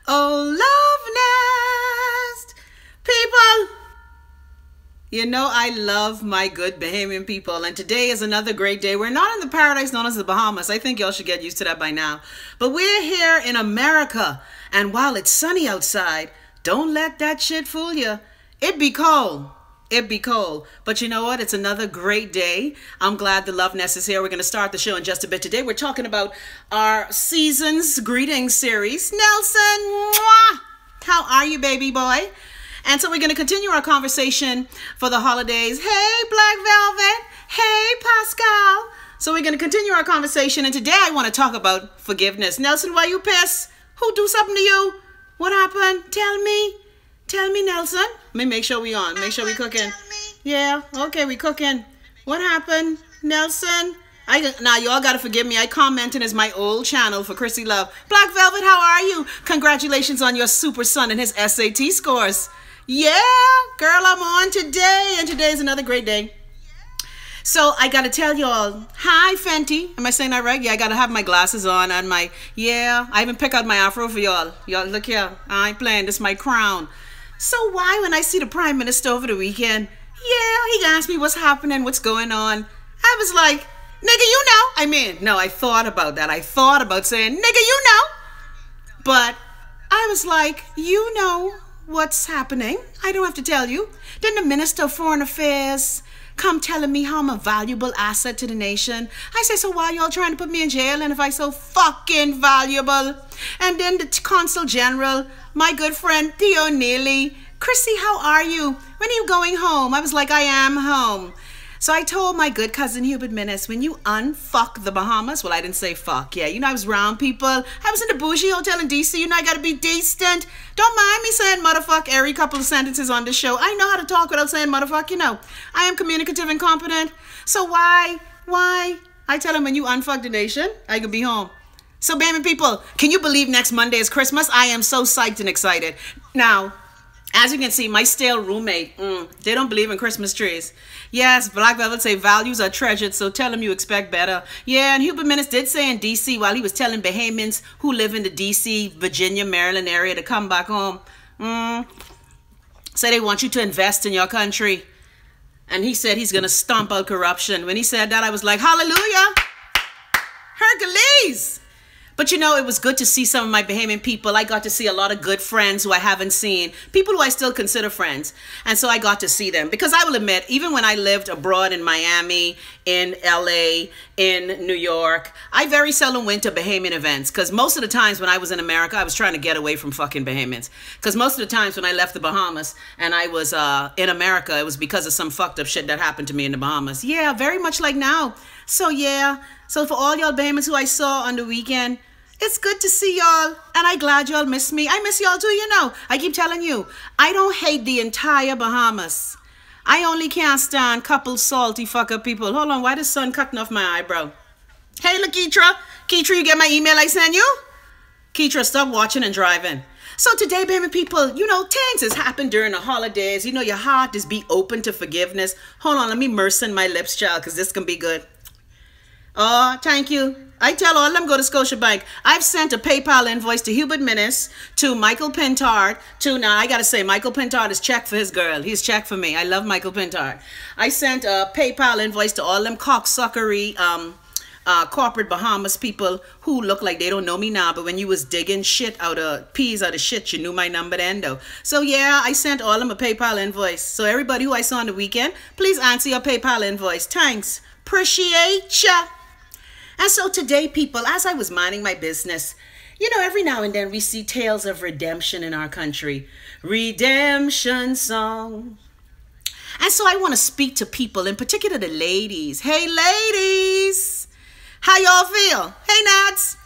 Oh, love nest, people. You know I love my good Bahamian people, and today is another great day. We're not in the paradise known as the Bahamas. I think y'all should get used to that by now. But we're here in America, and while it's sunny outside, don't let that shit fool you. It be cold. It be cold. But you know what? It's another great day. I'm glad the Love Nest is here. We're going to start the show in just a bit. Today we're talking about our season's greetings series. Nelson, mwah! How are you, baby boy? And so we're going to continue our conversation for the holidays. Hey, Black Velvet. Hey, Pascal. So we're going to continue our conversation. And today I want to talk about forgiveness. Nelson, why you pissed? Who do something to you? What happened? Tell me. Tell me, Nelson. Let me make sure we on. Make sure we cooking. Yeah, okay, we cooking. What happened, Nelson? Now, y'all got to forgive me. I commented as my old channel for Chrissy Love. Black Velvet, how are you? Congratulations on your super son and his SAT scores. Yeah, girl, I'm on today, and today's another great day. So I got to tell y'all, hi, Fenty. Am I saying that right? Yeah, I got to have my glasses on and my, I even pick out my afro for y'all. Y'all, look here. I ain't playing. This is my crown. So why, when I see the Prime Minister over the weekend, he asked me what's happening, what's going on. I was like, nigga, you know. No, I thought about that. I thought about saying, nigga, you know. But I was like, you know what's happening. I don't have to tell you. Then the Minister of Foreign Affairs come telling me how I'm a valuable asset to the nation. I say, so why y'all trying to put me in jail? And if I so fucking valuable? And then the Consul General, my good friend Theo Neely, Chrissy, how are you? When are you going home? I was like, I am home. So I told my good cousin Hubert Menace, when you unfuck the Bahamas, well, I didn't say fuck. Yeah, you know, I was around people. I was in the bougie hotel in D.C. You know, I got to be decent. Don't mind me saying motherfuck every couple of sentences on the show. I know how to talk without saying motherfuck, you know. I am communicative and competent. So why? I tell him, when you unfuck the nation, I could be home. So, baby people, can you believe next Monday is Christmas? I am so psyched and excited. Now, as you can see, my stale roommate, they don't believe in Christmas trees. Yes, Black Velvet say values are treasured, so tell them you expect better. Yeah, and Hubert Menace did say in D.C. while he was telling Bahamians who live in the D.C., Virginia, Maryland area to come back home, say they want you to invest in your country. And he said he's going to stomp out corruption. When he said that, I was like, hallelujah, Hercules. But you know, it was good to see some of my Bahamian people. I got to see a lot of good friends who I haven't seen. People who I still consider friends. And so I got to see them. Because I will admit, even when I lived abroad in Miami, in LA, in New York, I very seldom went to Bahamian events. Because most of the times when I was in America, I was trying to get away from fucking Bahamians. Because most of the times when I left the Bahamas and I was in America, it was because of some fucked up shit that happened to me in the Bahamas. Yeah, very much like now. So yeah. So for all y'all Bahamians who I saw on the weekend, it's good to see y'all, and I'm glad y'all miss me. I miss y'all too, you know. I keep telling you, I don't hate the entire Bahamas. I only can't stand couple salty fucker people. Hold on, why the sun cutting off my eyebrow? Hey, Lakeitra. Keitra, you get my email I sent you? Keitra, stop watching and driving. So today, baby people, you know, things has happened during the holidays. You know, your heart is be open to forgiveness. Hold on, let me moisten my lips, child, because this can be good. Oh, thank you. I tell all of them go to Scotiabank. I've sent a PayPal invoice to Hubert Menace, to Michael Pintard, now I got to say, Michael Pintard is checked for his girl. He's checked for me. I love Michael Pintard. I sent a PayPal invoice to all them cocksuckery corporate Bahamas people who look like they don't know me now, but when you was digging shit out of peas out of shit, you knew my number then though. So yeah, I sent all of them a PayPal invoice. So everybody who I saw on the weekend, please answer your PayPal invoice. Thanks. Appreciate ya. And so today, people, as I was minding my business, you know, every now and then we see tales of redemption in our country. Redemption song. And so I want to speak to people, in particular the ladies. Hey, ladies. How y'all feel? Hey, Nats.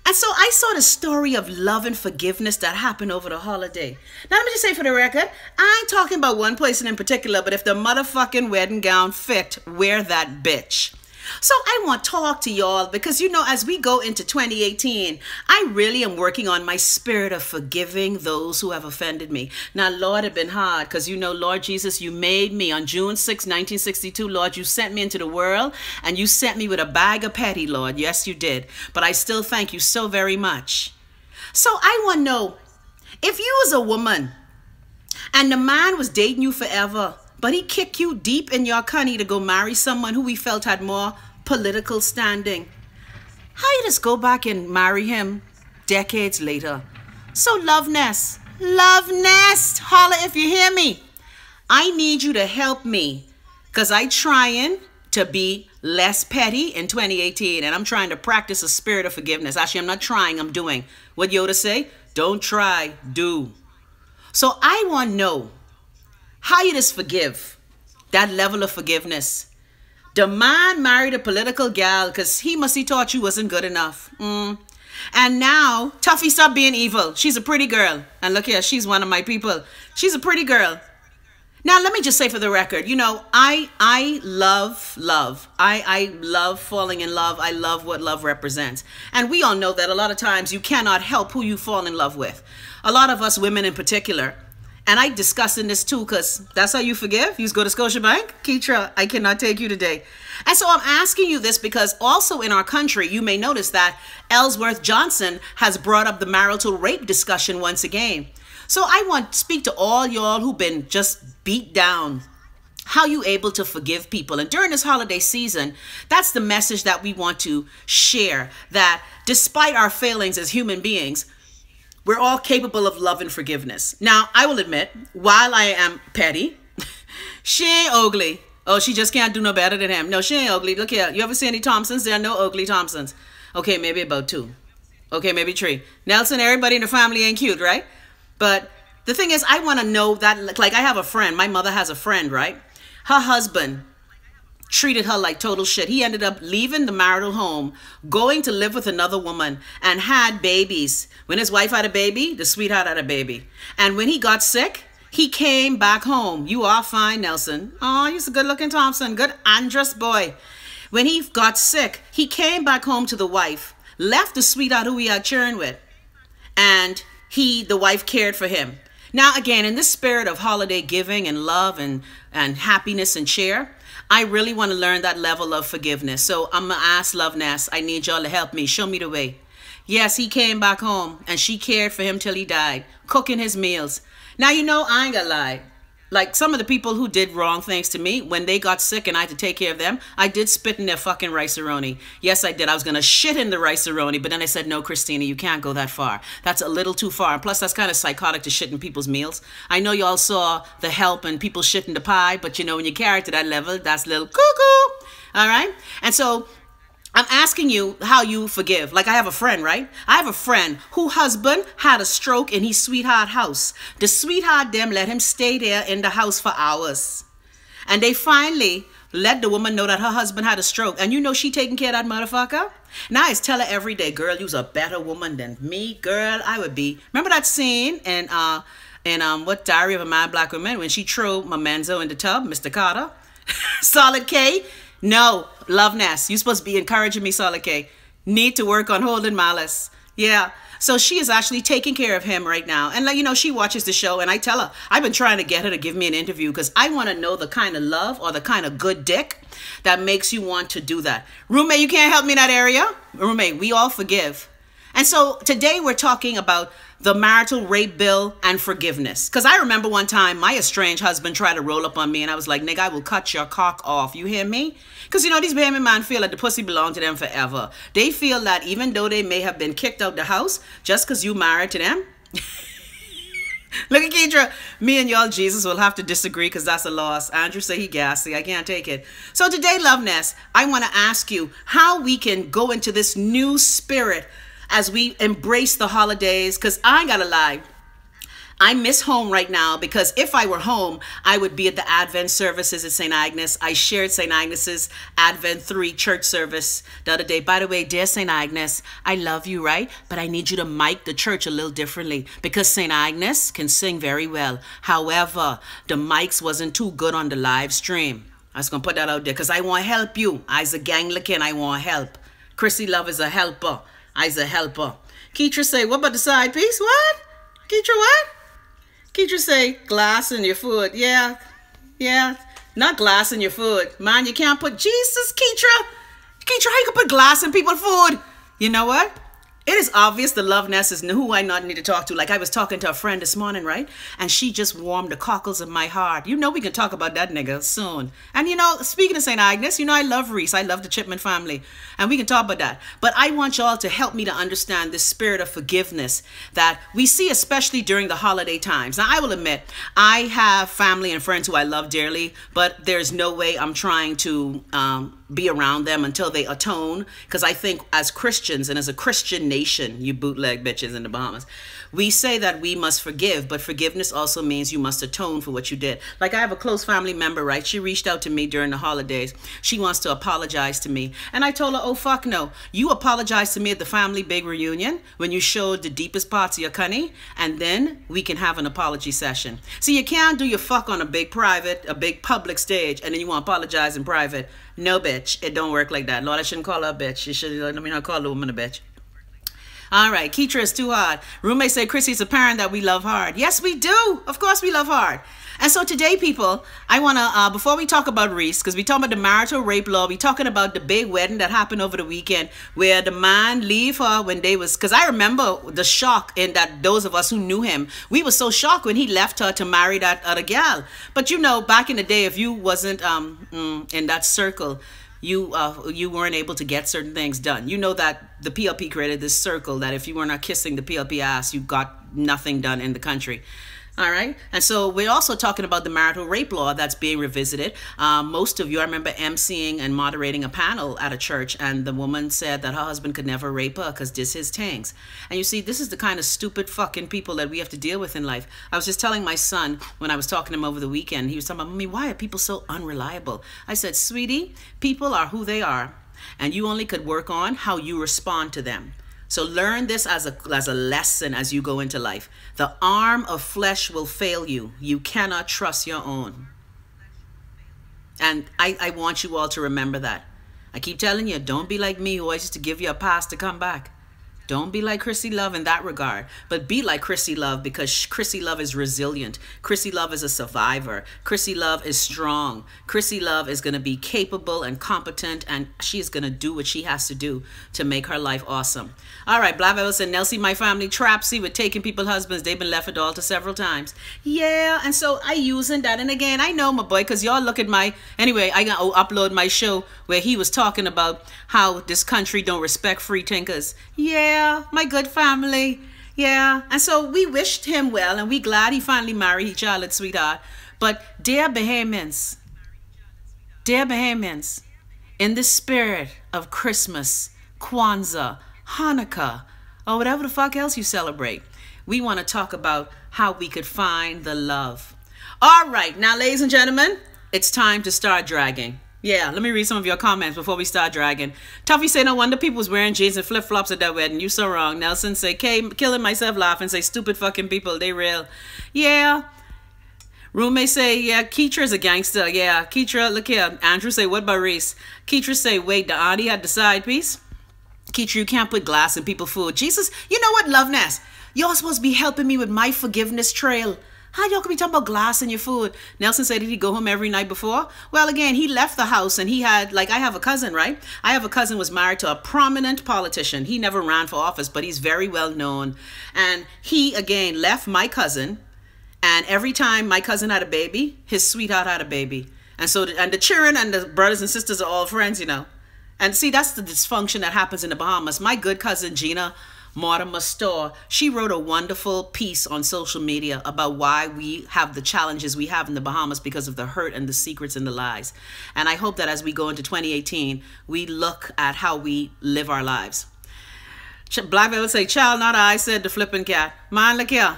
And so I saw the story of love and forgiveness that happened over the holiday. Now, let me just say for the record, I ain't talking about one person in particular, but if the motherfucking wedding gown fit, wear that bitch. So I want to talk to y'all because, you know, as we go into 2018, I really am working on my spirit of forgiving those who have offended me. Now, Lord, it's been hard because, you know, Lord Jesus, you made me on June 6, 1962. Lord, you sent me into the world and you sent me with a bag of petty, Lord. Yes, you did. But I still thank you so very much. So I want to know, If you was a woman and the man was dating you forever, but he kicked you deep in your cunny to go marry someone who he felt had more political standing, how you just go back and marry him decades later? So love nest, holla if you hear me. I need you to help me because I trying to be less petty in 2018 and I'm trying to practice a spirit of forgiveness. Actually, I'm not trying, I'm doing. What Yoda say? Don't try, do. So I want to know how you just forgive, that level of forgiveness. The man married a political gal because he must have thought you wasn't good enough. And now, Tuffy, stop being evil. She's a pretty girl. And look here, she's one of my people. She's a pretty girl. Now, let me just say for the record, you know, I love love. I love falling in love. I love what love represents. And we all know that a lot of times you cannot help who you fall in love with. A lot of us women in particular. And I discuss in this too, because that's how you forgive. You just go to Scotiabank. Keitra, I cannot take you today. And so I'm asking you this because also in our country, you may notice that Ellsworth Johnson has brought up the marital rape discussion once again. So I want to speak to all y'all who've been just beat down. How you able to forgive people? And during this holiday season, that's the message that we want to share, that despite our failings as human beings, we're all capable of love and forgiveness. Now, I will admit, while I am petty, she ain't ugly. Oh, she just can't do no better than him. No, she ain't ugly. Look here. You ever see any Thompsons? There are no ugly Thompsons. Okay, maybe about 2. Okay, maybe 3. Nelson, everybody in the family ain't cute, right? But the thing is, I want to know that, like I have a friend. My mother has a friend, right? Her husband treated her like total shit. He ended up leaving the marital home, going to live with another woman, and had babies. When his wife had a baby, the sweetheart had a baby. And when he got sick, he came back home. You are fine, Nelson. Oh, he's a good-looking Thompson. Good Andress boy. When he got sick, he came back home to the wife, left the sweetheart who he had churned with, and the wife cared for him. Now, again, in this spirit of holiday giving and love and happiness and cheer, I really want to learn that level of forgiveness. So I'm going to ask Love Ness, I need y'all to help me. Show me the way. Yes, he came back home and she cared for him till he died, cooking his meals. Now, you know, I ain't gonna lie. Like some of the people who did wrong things to me, when they got sick and I had to take care of them, I did spit in their fucking rice-a-roni. Yes, I did. I was going to shit in the rice-a-roni, but then I said, no, Christina, you can't go that far. That's a little too far. And plus, that's kind of psychotic to shit in people's meals. I know y'all saw The Help and people shit in the pie, but you know, when you carry it to that level, that's a little cuckoo. All right? And so I'm asking you how you forgive. Like I have a friend, right? I have a friend whose husband had a stroke in his sweetheart house. The sweetheart them let him stay there in the house for hours. And they finally let the woman know that her husband had a stroke. And you know she taking care of that motherfucker? Now I tell her every day, girl, you's a better woman than me, girl. I would be. Remember that scene in what Diary of a Mad Black Woman when she threw my manzo in the tub, Mr. Carter? Solid K? No, Love Ness, you're supposed to be encouraging me, Solid K. Need to work on holding malice. Yeah. So she is actually taking care of him right now. And, like, you know, she watches the show and I tell her, I've been trying to get her to give me an interview because I want to know the kind of love or the kind of good dick that makes you want to do that. Roommate, you can't help me in that area? Roommate, we all forgive. And so today we're talking about the marital rape bill and forgiveness. Because I remember one time my estranged husband tried to roll up on me and I was like, nigga, I will cut your cock off. You hear me? Because, you know, these Bahamian men feel like the pussy belonged to them forever. They feel that even though they may have been kicked out the house, just because you married to them. Look at Keitra. Me and y'all, Jesus, will have to disagree because that's a loss. Andrew say he gassy. I can't take it. So today, Love Ness, I want to ask you how we can go into this new spirit as we embrace the holidays, because I ain't gotta lie, I miss home right now, because if I were home, I would be at the Advent services at St. Agnes. I shared St. Agnes's Advent 3 church service the other day. By the way, dear St. Agnes, I love you, right? But I need you to mic the church a little differently, because St. Agnes can sing very well. However, the mics wasn't too good on the live stream. I was gonna put that out there, because I want to help you. I's a Ganglican, I want help. Chrissy Love is a helper. I's a helper. Keitra say, what about the side piece? What? Keitra, what? Keitra say, glass in your food. Yeah. Not glass in your food. Man, you can't put, Jesus, Keitra. Keitra, how you can put glass in people's food? You know what? It is obvious the love nest is who I not need to talk to. Like I was talking to a friend this morning, right? And she just warmed the cockles of my heart. You know we can talk about that nigga soon. And you know, speaking of St. Agnes, you know I love Reese. I love the Chipman family. And we can talk about that. But I want y'all to help me to understand this spirit of forgiveness that we see especially during the holiday times. Now I will admit, I have family and friends who I love dearly, but there's no way I'm trying to be around them until they atone, because I think as Christians and as a Christian nation, you bootleg bitches in the Bahamas, we say that we must forgive, but forgiveness also means you must atone for what you did. Like I have a close family member, right? She reached out to me during the holidays. She wants to apologize to me. And I told her, oh, fuck no. You apologize to me at the family big reunion when you showed the deepest parts of your cunny, and then we can have an apology session. See, you can't do your fuck on a big public stage, and then you want to apologize in private. No, bitch. It don't work like that. Lord, I shouldn't call her a bitch. You should let me not call the woman a bitch. All right, Keitra is too hard. Roommate say, Chrissy's apparent that we love hard. Yes, we do. Of course we love hard. And so today, people, I want to, before we talk about Reese, because we talking about the marital rape law, we talking about the big wedding that happened over the weekend where the man leave her when they was, because I remember the shock in that those of us who knew him, we were so shocked when he left her to marry that other gal. But you know, back in the day, if you wasn't in that circle, you weren't able to get certain things done. You know that the PLP created this circle that if you were not kissing the PLP ass, you got nothing done in the country. All right. And so we're also talking about the marital rape law that's being revisited. Most of you, I remember emceeing and moderating a panel at a church, and the woman said that her husband could never rape her because this his things. And you see, this is the kind of stupid fucking people that we have to deal with in life. I was just telling my son when I was talking to him over the weekend, he was talking about, Mommy, why are people so unreliable? I said, sweetie, people are who they are, and you only could work on how you respond to them. So learn this as a lesson as you go into life. The arm of flesh will fail you. You cannot trust your own. And I want you all to remember that. I keep telling you, don't be like me who always used to give you a pass to come back. Don't be like Chrissy Love in that regard, but be like Chrissy Love because Chrissy Love is resilient. Chrissy Love is a survivor. Chrissy Love is strong. Chrissy Love is going to be capable and competent, and she's going to do what she has to do to make her life awesome. All right, Blavel said, Nelsie, my family trapsy with taking people's husbands. They've been left at altar several times. Yeah, and so I using that. And again, I know my boy, because y'all look at my, anyway, I got to upload my show where he was talking about how this country don't respect free thinkers. Yeah, my good family. Yeah, and so we wished him well, and we glad he finally married his child, sweetheart. But dear Bahamians, in the spirit of Christmas, Kwanzaa, Hanukkah, or whatever the fuck else you celebrate, we want to talk about how we could find the love. All right, now, ladies and gentlemen, it's time to start dragging. Yeah, let me read some of your comments before we start dragging. Tuffy say, no wonder people was wearing jeans and flip-flops at that wedding. You so wrong. Nelson say, killing myself laughing. Say, stupid fucking people. They real. Yeah. Roommate say, yeah, Keetra's a gangster. Yeah, Keetra, look here. Andrew say, what about Reese? Keetra say, wait, the auntie had the side piece? Keetra, you can't put glass in people's food. Jesus, you know what, Love Nest? Y'all supposed to be helping me with my forgiveness trail. How y'all can be talking about glass in your food? Nelson said, did he go home every night before? Well, again, he left the house and he had, like, I have a cousin, right? I have a cousin who was married to a prominent politician. He never ran for office, but he's very well known. And he, again, left my cousin. And every time my cousin had a baby, his sweetheart had a baby. And so, and the children and the brothers and sisters are all friends, you know. And see, that's the dysfunction that happens in the Bahamas. My good cousin, Gina Mortimer Storr, she wrote a wonderful piece on social media about why we have the challenges we have in the Bahamas because of the hurt and the secrets and the lies. And I hope that as we go into 2018, we look at how we live our lives. Black would say, child, not I, said the flipping cat. Mine, look here.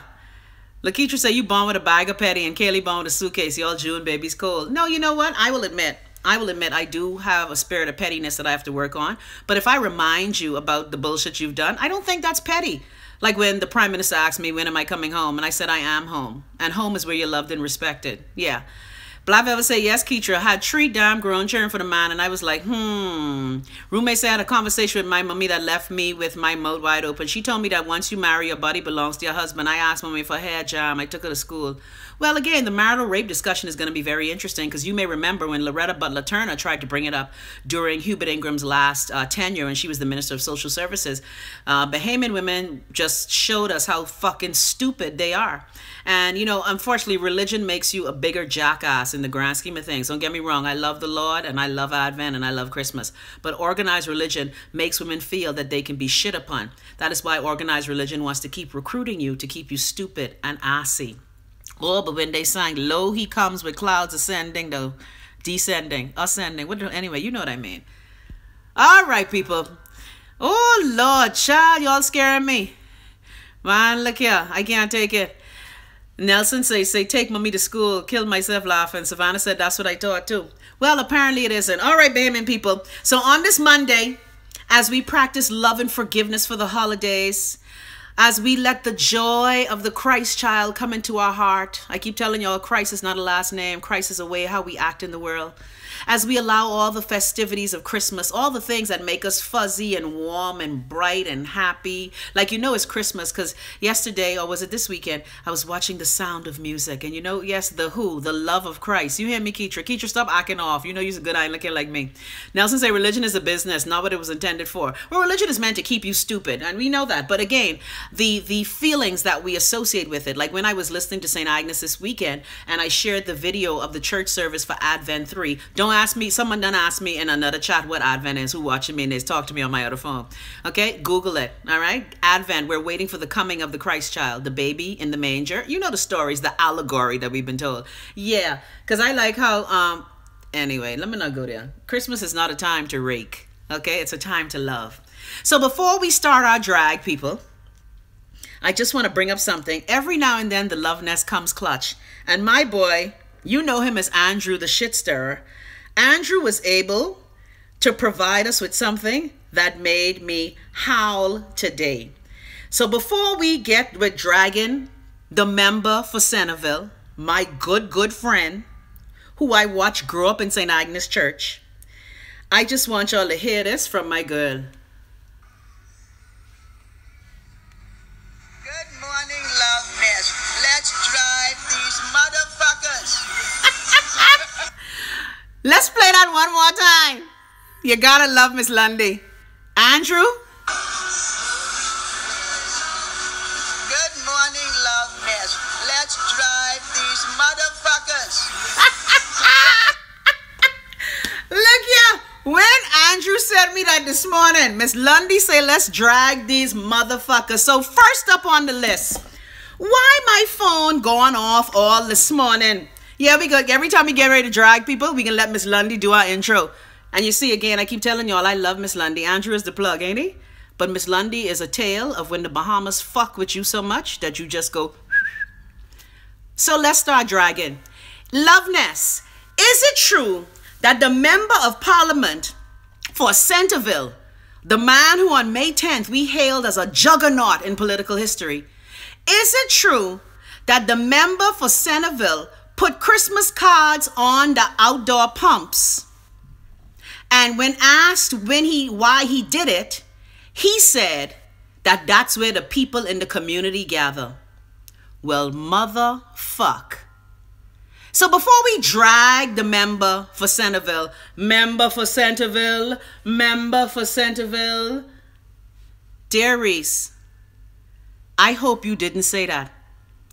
Lakeisha say, you born with a bag of petty and Kaylee born with a suitcase. Y'all June baby's cold. No, you know what? I will admit I do have a spirit of pettiness that I have to work on. But if I remind you about the bullshit you've done, I don't think that's petty. Like when the Prime Minister asked me, when am I coming home? And I said, I am home. And home is where you're loved and respected. Yeah. Black Velvet say, yes, Keitra, I had 3 damn grown children for the man, and I was like, Roommate said I had a conversation with my mommy that left me with my mouth wide open. She told me that once you marry, your body belongs to your husband. I asked mommy for a hair jam. I took her to school. Well, again, the marital rape discussion is going to be very interesting because you may remember when Loretta Butler Turner tried to bring it up during Hubert Ingram's last tenure, and she was the Minister of Social Services. Bahamian women just showed us how fucking stupid they are. And, you know, unfortunately, religion makes you a bigger jackass in the grand scheme of things. Don't get me wrong. I love the Lord, and I love Advent, and I love Christmas. But organized religion makes women feel that they can be shit upon. That is why organized religion wants to keep recruiting you to keep you stupid and assy. Oh, but when they sang, lo, he comes with clouds ascending, though, descending, ascending. Anyway, you know what I mean. All right, people. Oh, Lord, child, y'all scaring me. Man, look here. I can't take it. Nelson say, take mommy to school. Killed myself laughing. Savannah said, that's what I thought, too. Well, apparently it isn't. All right, Bahamian people. So on this Monday, as we practice love and forgiveness for the holidays, as we let the joy of the Christ child come into our heart. I keep telling y'all, Christ is not a last name. Christ is a way how we act in the world. As we allow all the festivities of Christmas, all the things that make us fuzzy and warm and bright and happy. Like, you know, it's Christmas because yesterday, or was it this weekend, I was watching The Sound of Music. And you know, yes, the Who, the love of Christ. You hear me, Keitra? Keitra, stop acting off. You know you're a good eye looking like me. Nelson say religion is a business, not what it was intended for. Well, religion is meant to keep you stupid. And we know that. But again, the feelings that we associate with it. Like when I was listening to St. Agnes this weekend and I shared the video of the church service for Advent 3. Don't ask me, someone done asked me in another chat what Advent is, who watching me, and they talk to me on my other phone. Okay, Google it, all right? Advent, we're waiting for the coming of the Christ child, the baby in the manger. You know the stories, the allegory that we've been told. Yeah, because I like how, anyway, let me not go there. Christmas is not a time to rake, okay? It's a time to love. So before we start our drag, people, I just want to bring up something. Every now and then, the love nest comes clutch. And my boy, you know him as Andrew the shit stirrer. Andrew was able to provide us with something that made me howl today. So before we get with dragging the member for Centerville, my good friend, who I watched grow up in St. Agnes Church, I just want y'all to hear this from my girl. Good morning, love nest. Let's drive these motherfuckers. Let's play that one more time. You gotta love Ms Lundy. Andrew? Good morning, love nest. Let's drive these motherfuckers. Look here. When Andrew sent me that this morning, Ms Lundy say, let's drag these motherfuckers. So first up on the list, why my phone going off all this morning? Yeah, we go. Every time we get ready to drag people, we can let Ms Lundy do our intro. And you see, again, I keep telling y'all, I love Ms Lundy. Andrew is the plug, ain't he? But Ms Lundy is a tale of when the Bahamas fuck with you so much that you just go. So let's start dragging. Loveness, is it true that the member of parliament for Centerville, the man who on May 10th we hailed as a juggernaut in political history, is it true that the member for Centerville put Christmas cards on the outdoor pumps? And when asked why he did it, he said that that's where the people in the community gather. Well, motherfuck. So before we drag the member for Centerville, dear Reese, I hope you didn't say that.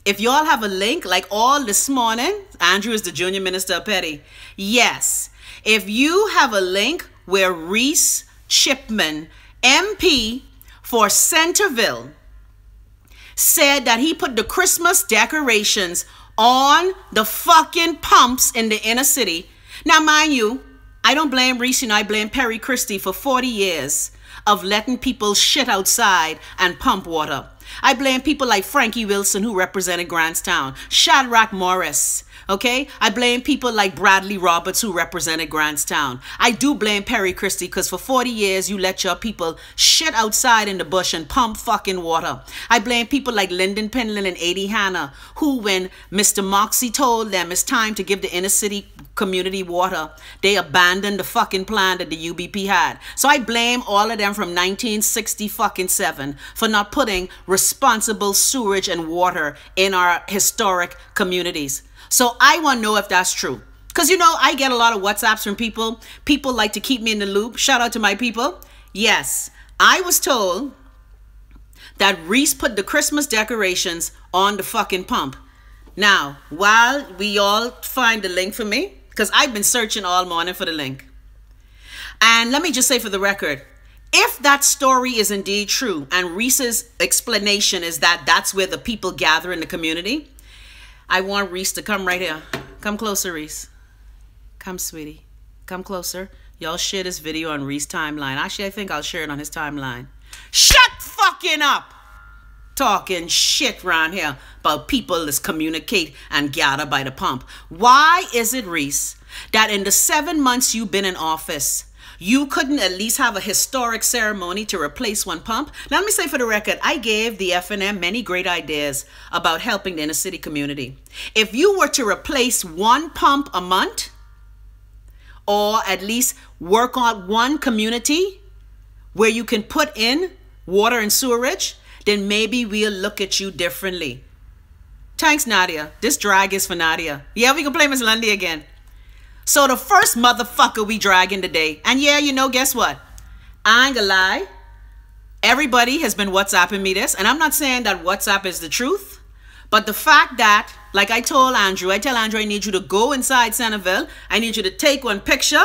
If y'all have a link, like all this morning, Andrew is the junior minister of Petty. Yes, if you have a link where Reese Chipman, MP for Centerville, said that he put the Christmas decorations on the fucking pumps in the inner city. Now, mind you, I don't blame Reese, I blame Perry Christie for 40 years of letting people shit outside and pump water. I blame people like Frankie Wilson, who represented Grantstown, Shadrach Morris. Okay? I blame people like Bradley Roberts, who represented Grantstown. I do blame Perry Christie, because for 40 years you let your people shit outside in the bush and pump fucking water. I blame people like Lyndon Penland and Adie Hanna, who, when Mr. Moxie told them it's time to give the inner city community water, they abandoned the fucking plan that the UBP had. So I blame all of them from 1967 for not putting responsible sewerage and water in our historic communities. So I want to know if that's true. Because, you know, I get a lot of WhatsApps from people. People like to keep me in the loop. Shout out to my people. Yes, I was told that Reese put the Christmas decorations on the fucking pump. Now, while we all find the link for me, because I've been searching all morning for the link. And let me just say for the record, if that story is indeed true, and Reese's explanation is that that's where the people gather in the community, I want Reese to come right here. Come closer, Reese. Come, sweetie. Come closer. Y'all share this video on Reese's timeline. Actually, I think I'll share it on his timeline. Shut fucking up! Talking shit around here about people that communicate and gather by the pump. Why is it, Reese, that in the 7 months you've been in office, you couldn't at least have a historic ceremony to replace one pump? Now, let me say for the record, I gave the FNM many great ideas about helping the inner city community. If you were to replace one pump a month, or at least work on one community where you can put in water and sewerage, then maybe we'll look at you differently. Thanks, Nadia. This drag is for Nadia. Yeah, we can play Ms Lundy again. So the first motherfucker we dragging today, and yeah, you know, guess what? I ain't gonna lie. Everybody has been WhatsApping me this, and I'm not saying that WhatsApp is the truth, but the fact that, like I told Andrew, I tell Andrew I need you to go inside Centerville. I need you to take one picture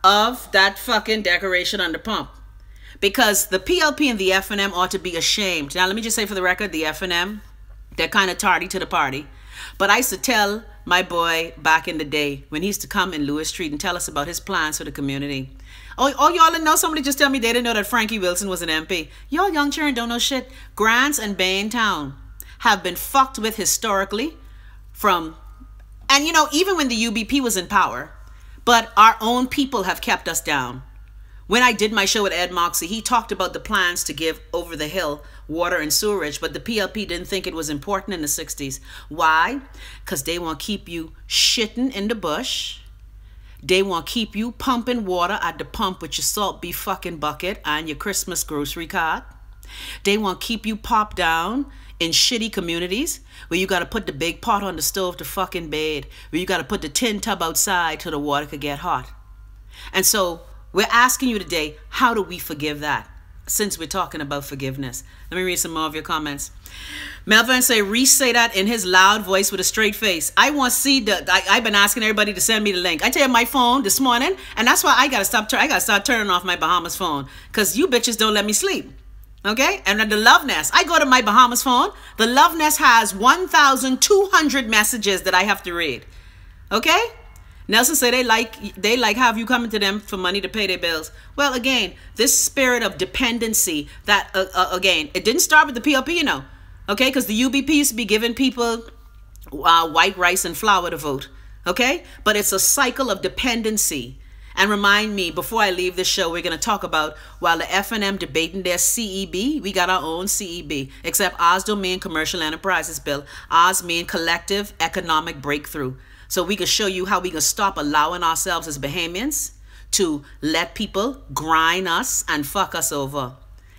of that fucking decoration on the pump. Because the PLP and the FNM ought to be ashamed. Now, let me just say for the record, the FNM, they're kind of tardy to the party. But I used to tell my boy back in the day when he used to come in Lewis Street and tell us about his plans for the community. Oh, y'all didn't know? Somebody just tell me they didn't know that Frankie Wilson was an MP. Y'all young children don't know shit. Grants and Baintown have been fucked with historically from, and you know, even when the UBP was in power, but our own people have kept us down. When I did my show with Ed Moxie, he talked about the plans to give over the hill water and sewerage, but the PLP didn't think it was important in the 60s. Why? Because they want to keep you shitting in the bush. They want to keep you pumping water at the pump with your salt beef fucking bucket and your Christmas grocery cart. They want to keep you popped down in shitty communities where you got to put the big pot on the stove to fucking bathe, where you got to put the tin tub outside till the water could get hot. And so we're asking you today, how do we forgive that? Since we're talking about forgiveness. Let me read some more of your comments. Melvin say, Reese say that in his loud voice with a straight face. I want to see I've been asking everybody to send me the link. I tell you my phone this morning, and that's why I got to start turning off my Bahamas phone, because you bitches don't let me sleep. Okay? And then the Love Nest. I go to my Bahamas phone. The Love Nest has 1,200 messages that I have to read. Okay? Nelson said they like have you coming to them for money to pay their bills. Well, again, this spirit of dependency that, again, it didn't start with the PLP, you know. Okay? Because the UBP used to be giving people white rice and flour to vote. Okay? But it's a cycle of dependency. And remind me, before I leave this show, we're going to talk about, while the FNM debating their CEB, we got our own CEB, except ours don't mean Commercial Enterprises Bill. Ours mean Collective Economic Breakthrough. So we can show you how we can stop allowing ourselves as Bahamians to let people grind us and fuck us over.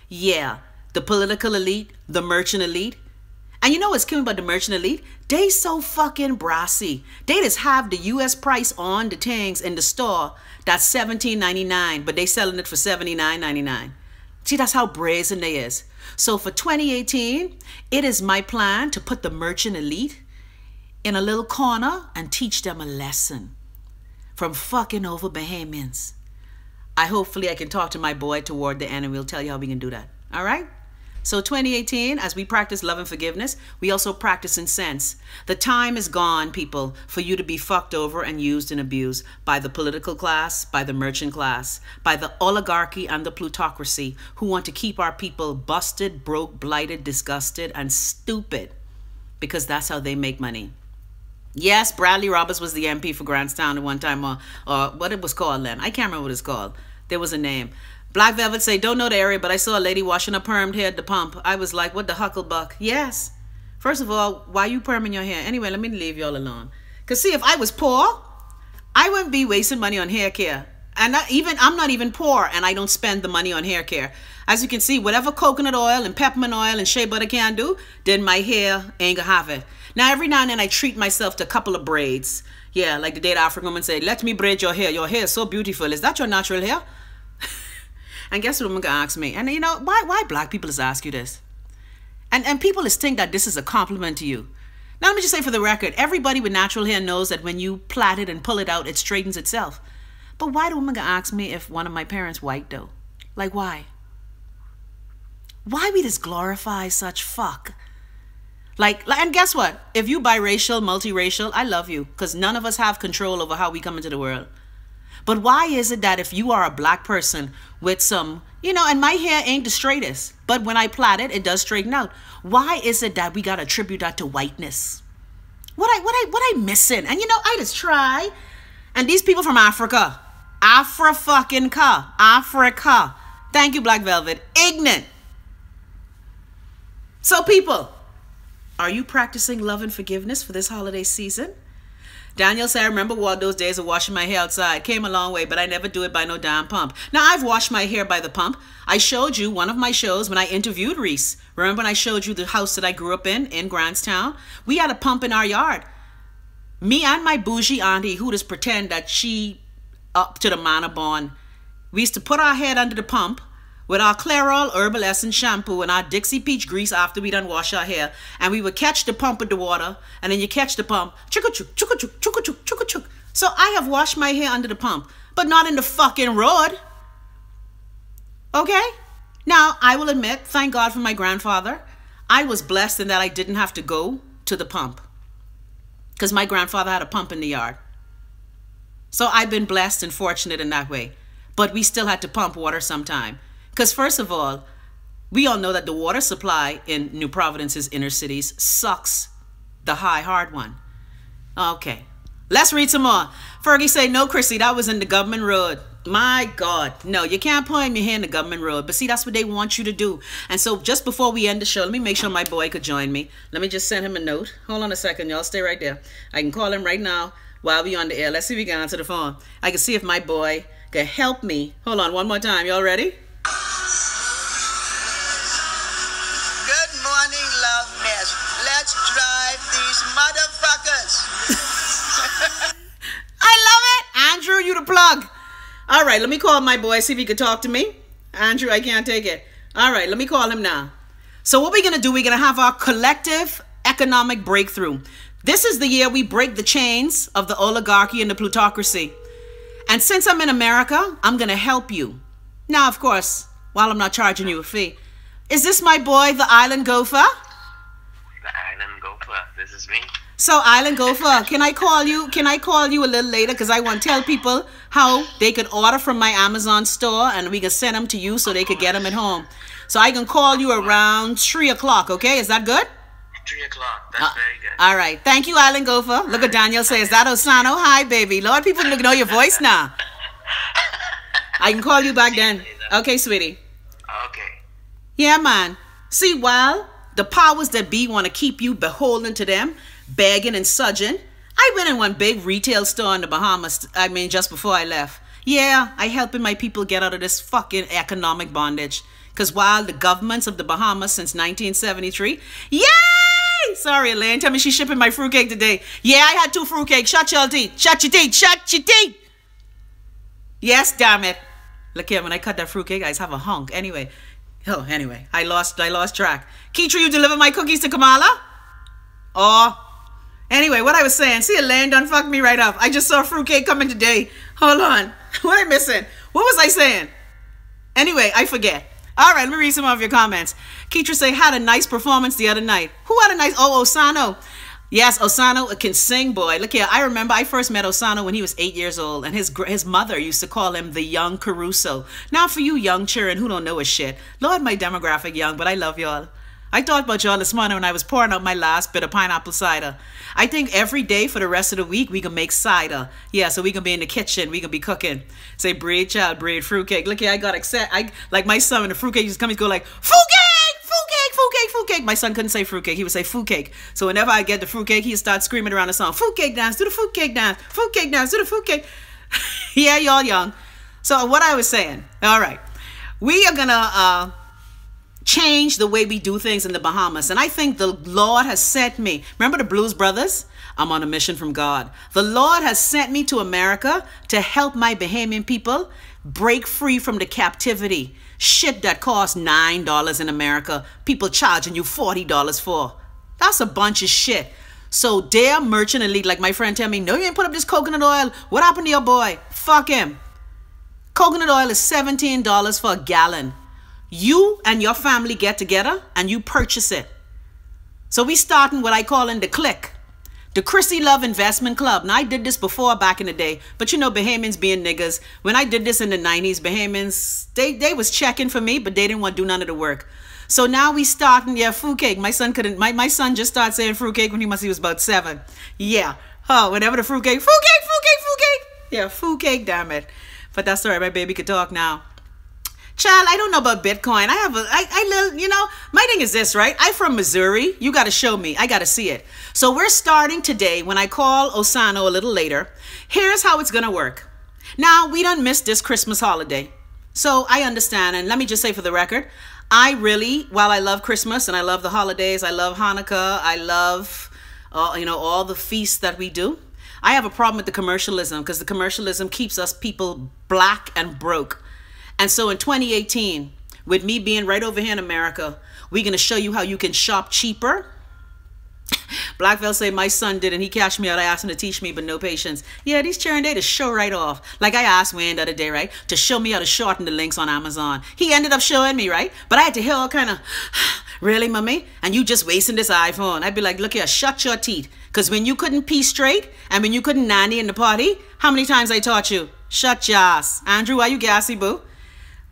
Yeah, the political elite, the merchant elite. And you know what's killing about the merchant elite? They so fucking brassy. They just have the US price on the things in the store that's $17.99, but they selling it for $79.99. See, that's how brazen they is. So for 2018, it is my plan to put the merchant elite in a little corner and teach them a lesson from fucking over Bahamians. Hopefully I can talk to my boy toward the end, and we'll tell you how we can do that. All right? So 2018, as we practice love and forgiveness, we also practice in sense. The time is gone, people, for you to be fucked over and used and abused by the political class, by the merchant class, by the oligarchy and the plutocracy who want to keep our people busted, broke, blighted, disgusted, and stupid because that's how they make money. Yes, Bradley Roberts was the MP for Grantstown at one time, or what it was called then. I can't remember what it's called. There was a name. Black Velvet say, don't know the area, but I saw a lady washing her permed hair at the pump. I was like, what the hucklebuck? Yes. First of all, why you perming your hair? Anyway, let me leave y'all alone. Because see, if I was poor, I wouldn't be wasting money on hair care. And I'm not even poor, and I don't spend the money on hair care. As you can see, whatever coconut oil and peppermint oil and shea butter can do, then my hair ain't gonna have it. Now, every now and then I treat myself to a couple of braids. Yeah, like the day the African woman said, let me braid your hair. Your hair is so beautiful. Is that your natural hair? And guess what a woman gonna ask me? And you know, why black people is ask you this? And people is think that this is a compliment to you. Now let me just say for the record, everybody with natural hair knows that when you plait it and pull it out, it straightens itself. But why the woman gonna ask me if one of my parents white though? Like why? Why we just glorify such fuck? Like, and guess what? If you biracial, multiracial, I love you. Because none of us have control over how we come into the world. But why is it that if you are a black person with some, you know, and my hair ain't the straightest, but when I plait it, it does straighten out. Why is it that we got to attribute that to whiteness? What I missing? And you know, I just try. And these people from Africa, Africa. Thank you, Black Velvet. Ignorant. So people, are you practicing love and forgiveness for this holiday season? Daniel said, I remember those days of washing my hair outside. Came a long way, but I never do it by no damn pump. Now, I've washed my hair by the pump. I showed you one of my shows when I interviewed Reese. Remember when I showed you the house that I grew up in Grantstown? We had a pump in our yard. Me and my bougie auntie, who just pretend that she up to the manor born. We used to put our head under the pump with our Clairol Herbal Essence shampoo and our Dixie Peach grease after we done wash our hair. And we would catch the pump with the water. And then you catch the pump. Chuk-a-chuk, chuk-a-chuk, chuk-a-chuk, chuk-a-chuk. So I have washed my hair under the pump. But not in the fucking road. Okay? Now, I will admit, thank God for my grandfather. I was blessed in that I didn't have to go to the pump. Because my grandfather had a pump in the yard. So I've been blessed and fortunate in that way. But we still had to pump water sometime. Because first of all, we all know that the water supply in New Providence's inner cities sucks the hard one. Okay, let's read some more. Fergie say, no, Chrissy, that was in the government road. My God, no, you can't point me here in the government road. But see, that's what they want you to do. And so just before we end the show, let me make sure my boy could join me. Let me just send him a note. Hold on a second, y'all. Stay right there. I can call him right now while we on the air. Let's see if we can answer the phone. I can see if my boy can help me. Hold on one more time. Y'all ready? Good morning, love nest. Let's drive these motherfuckers. I love it. Andrew, you the plug. All right, let me call my boy, see if he can talk to me. Andrew, I can't take it. All right, let me call him now. So what we're going to do, we're going to have our collective economic breakthrough. This is the year we break the chains of the oligarchy and the plutocracy. And since I'm in America, I'm going to help you. Now, of course, while I'm not charging you a fee. Is this my boy, the Island Gopher? The Island Gopher, this is me. So, Island Gopher, can I call you a little later? Because I want to tell people how they could order from my Amazon store and we can send them to you so they could get them at home. So I can call you around 3 o'clock, okay? Is that good? 3 o'clock, that's very good. All right. Thank you, Island Gopher. Look at Daniel say, is that Osano? Hi, baby. Lord, people know your voice now. I can call you back then. Okay, sweetie. Okay. Yeah, man. See, while the powers that be want to keep you beholden to them, begging and sudging, I went in one big retail store in the Bahamas, just before I left. Yeah, I helping my people get out of this fucking economic bondage. Because while the governments of the Bahamas since 1973, yay! Sorry, Elaine, tell me she's shipping my fruitcake today. Yeah, I had 2 fruitcakes. Shut your teeth. Shut your teeth. Shut your teeth. Yes, damn it. Look here, when I cut that fruitcake, I just have a hunk. Anyway, I lost track. Keitra, you deliver my cookies to Kamala? Oh, anyway, what I was saying. See, Elaine done fucked me right up. I just saw fruitcake coming today. Hold on. What am I missing? What was I saying? Anyway, I forget. All right, let me read some of your comments. Keitra say, had a nice performance the other night. Who had a nice, oh, Osano. Yes, Osano can sing, boy. Look here, I remember I first met Osano when he was 8 years old, and his mother used to call him the young Caruso. Now for you young children who don't know a shit, Lord, my demographic young, but I love y'all. I thought about y'all this morning when I was pouring out my last bit of pineapple cider. I think every day for the rest of the week, we can make cider. Yeah, so we can be in the kitchen. We can be cooking. Say, bread, child, bread, fruitcake. Look here, I got excited. Like my son, when the fruitcake used to come, he'd go like, fruitcake, fruitcake, fruitcake, fruitcake. My son couldn't say fruitcake. He would say fruitcake. So whenever I get the fruitcake, he'd start screaming around the song, fruitcake dance, do the fruitcake dance, fruitcake dance, do the fruitcake. Yeah, y'all young. So what I was saying, all right, we are going to change the way we do things in the Bahamas. And I think the Lord has sent me. Remember the Blues Brothers? I'm on a mission from God. The Lord has sent me to America to help my Bahamian people break free from the captivity. Shit that costs $9 in America, people charging you $40 for. That's a bunch of shit. So their merchant elite, like my friend tell me, no, you ain't put up this coconut oil. What happened to your boy? Fuck him. Coconut oil is $17 for a gallon. You and your family get together and you purchase it. So we starting what I call in the clique, the Chrissy Love Investment Club. Now I did this before back in the day, but you know Bahamians being niggas. When I did this in the 90s, Bahamians, they was checking for me, but they didn't want to do none of the work. So now we starting, yeah, fruitcake. My son couldn't, my son just started saying fruitcake when he was about 7. Yeah. Oh, whenever the fruitcake. Yeah, fruitcake, damn it. But that's all right, my baby could talk now. Child, I don't know about Bitcoin. I live, you know, my thing is this, right? I'm from Missouri. You got to show me. I got to see it. So we're starting today. When I call Osano a little later, here's how it's going to work. Now, we don't miss this Christmas holiday. So I understand. And let me just say for the record, I really, while I love Christmas and I love the holidays, I love Hanukkah, I love, you know, all the feasts that we do. I have a problem with the commercialism because the commercialism keeps us people black and broke. And so in 2018, with me being right over here in America, we're going to show you how you can shop cheaper. Blackville say my son did and he cashed me out. I asked him to teach me, but no patience. Yeah, these children, they just show right off. Like I asked Wayne the other day, right, to show me how to shorten the links on Amazon. He ended up showing me, right? But I had to hear all kind of, really, mommy? And you just wasting this iPhone. I'd be like, look here, shut your teeth. Because when you couldn't pee straight and when you couldn't nanny in the party, how many times I taught you? Shut your ass. Andrew, why you gassy, boo?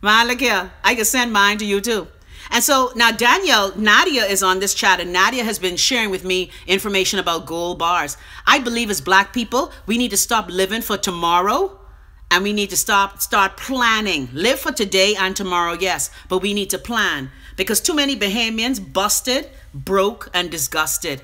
Man, look here. I can send mine to you too. And so now Nadia is on this chat, and Nadia has been sharing with me information about gold bars. I believe as black people, we need to stop living for tomorrow, and we need to start planning. Live for today and tomorrow, yes, but we need to plan because too many Bahamians busted, broke, and disgusted.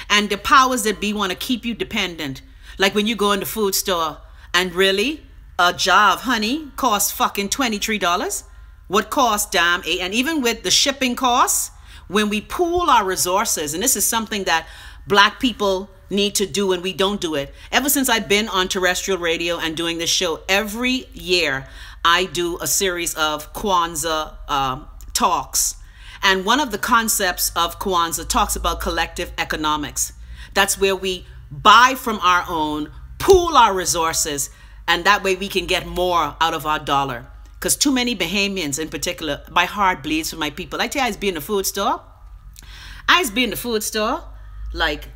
And the powers that be want to keep you dependent. Like when you go in the food store and really a jar of honey costs fucking $23. What costs, damn, $8. And even with the shipping costs, when we pool our resources, and this is something that black people need to do and we don't do it. Ever since I've been on terrestrial radio and doing this show, every year I do a series of Kwanzaa talks. And one of the concepts of Kwanzaa talks about collective economics. That's where we buy from our own, pool our resources, and that way we can get more out of our dollar. Because too many Bahamians in particular, my heart bleeds for my people. I tell you, I used to be in the food store. Like,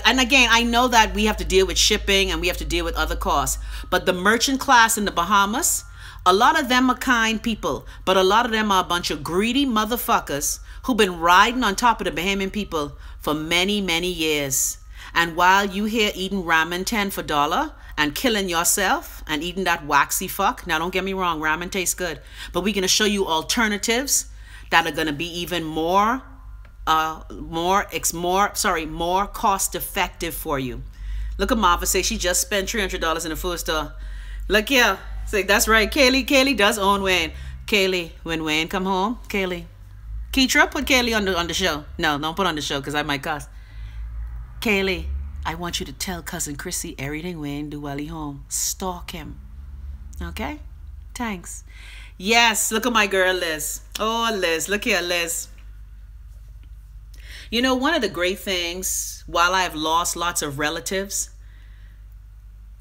and again, I know that we have to deal with shipping and we have to deal with other costs. But the merchant class in the Bahamas, a lot of them are kind people, but a lot of them are a bunch of greedy motherfuckers who've been riding on top of the Bahamian people for many, many years. And while you here eating ramen 10 for $1 and killing yourself and eating that waxy fuck, now don't get me wrong, ramen tastes good, but we're going to show you alternatives that are going to be even more cost effective for you. Look at Marva say she just spent $300 in a food store. Look here. Say, that's right. Kaylee does own Wayne. Kaylee, when Wayne come home, Kaylee. Keitra, put Kaylee on the show. No, don't put on the show because I might cuss. Kaylee, I want you to tell cousin Chrissy everything Wayne do while he home. Stalk him. Okay? Thanks. Yes, look at my girl Liz. Oh, Liz, look here, Liz. You know, one of the great things, while I've lost lots of relatives,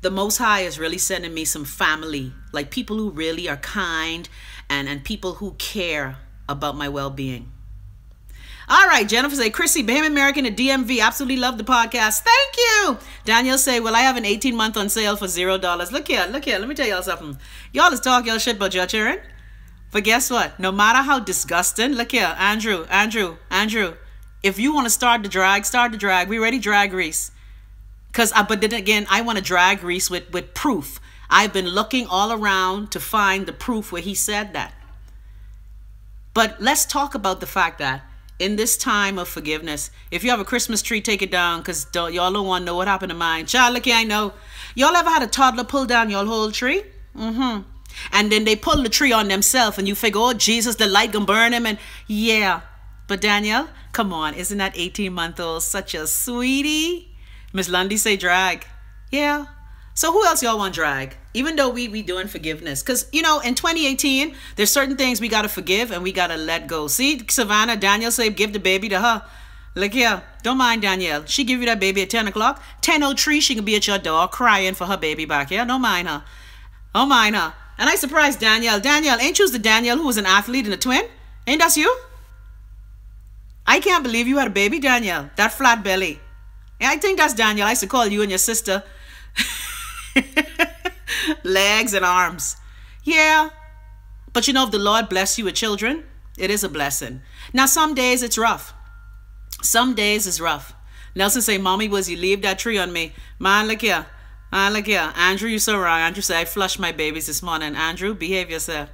the Most High is really sending me some family, like people who really are kind and people who care about my well-being. All right, Jennifer say, Chrissy, Bahamian American at DMV, absolutely love the podcast. Thank you. Daniel say, well, I have an 18-month on sale for $0. Look here, let me tell y'all something. Y'all is talk y'all shit about your children. But guess what? No matter how disgusting, look here, Andrew, if you want to start the drag. We ready, drag Reese. But then again, I want to drag Reese with proof. I've been looking all around to find the proof where he said that. But let's talk about the fact that in this time of forgiveness, if you have a Christmas tree, take it down, because y'all don't want to know what happened to mine. Child, look here, I know. Y'all ever had a toddler pull down your whole tree? And then they pull the tree on themselves, and you figure, oh, Jesus, the light gonna burn him. And yeah. But Danielle, come on, isn't that 18-month-old such a sweetie? Ms Lundy say drag. Yeah. So who else y'all want drag? Even though we doing forgiveness. Because, you know, in 2018, there's certain things we got to forgive and we got to let go. See, Savannah, Danielle say give the baby to her. Look here. Don't mind Danielle. She give you that baby at 10 o'clock. 10:03, she can be at your door crying for her baby back. Yeah, don't mind her. Don't mind her. And I surprised Danielle. Danielle, ain't you the Danielle who was an athlete and a twin? Ain't that you? I can't believe you had a baby, Danielle. That flat belly. Yeah, I think that's Danielle. I used to call you and your sister legs and arms. Yeah. But you know, if the Lord bless you with children, it is a blessing. Now, some days it's rough. Some days it's rough. Nelson say, Mommy, was you leave that tree on me? Man, look here. Man, look here. Andrew, you so wrong. Andrew said, I flushed my babies this morning. Andrew, behave yourself.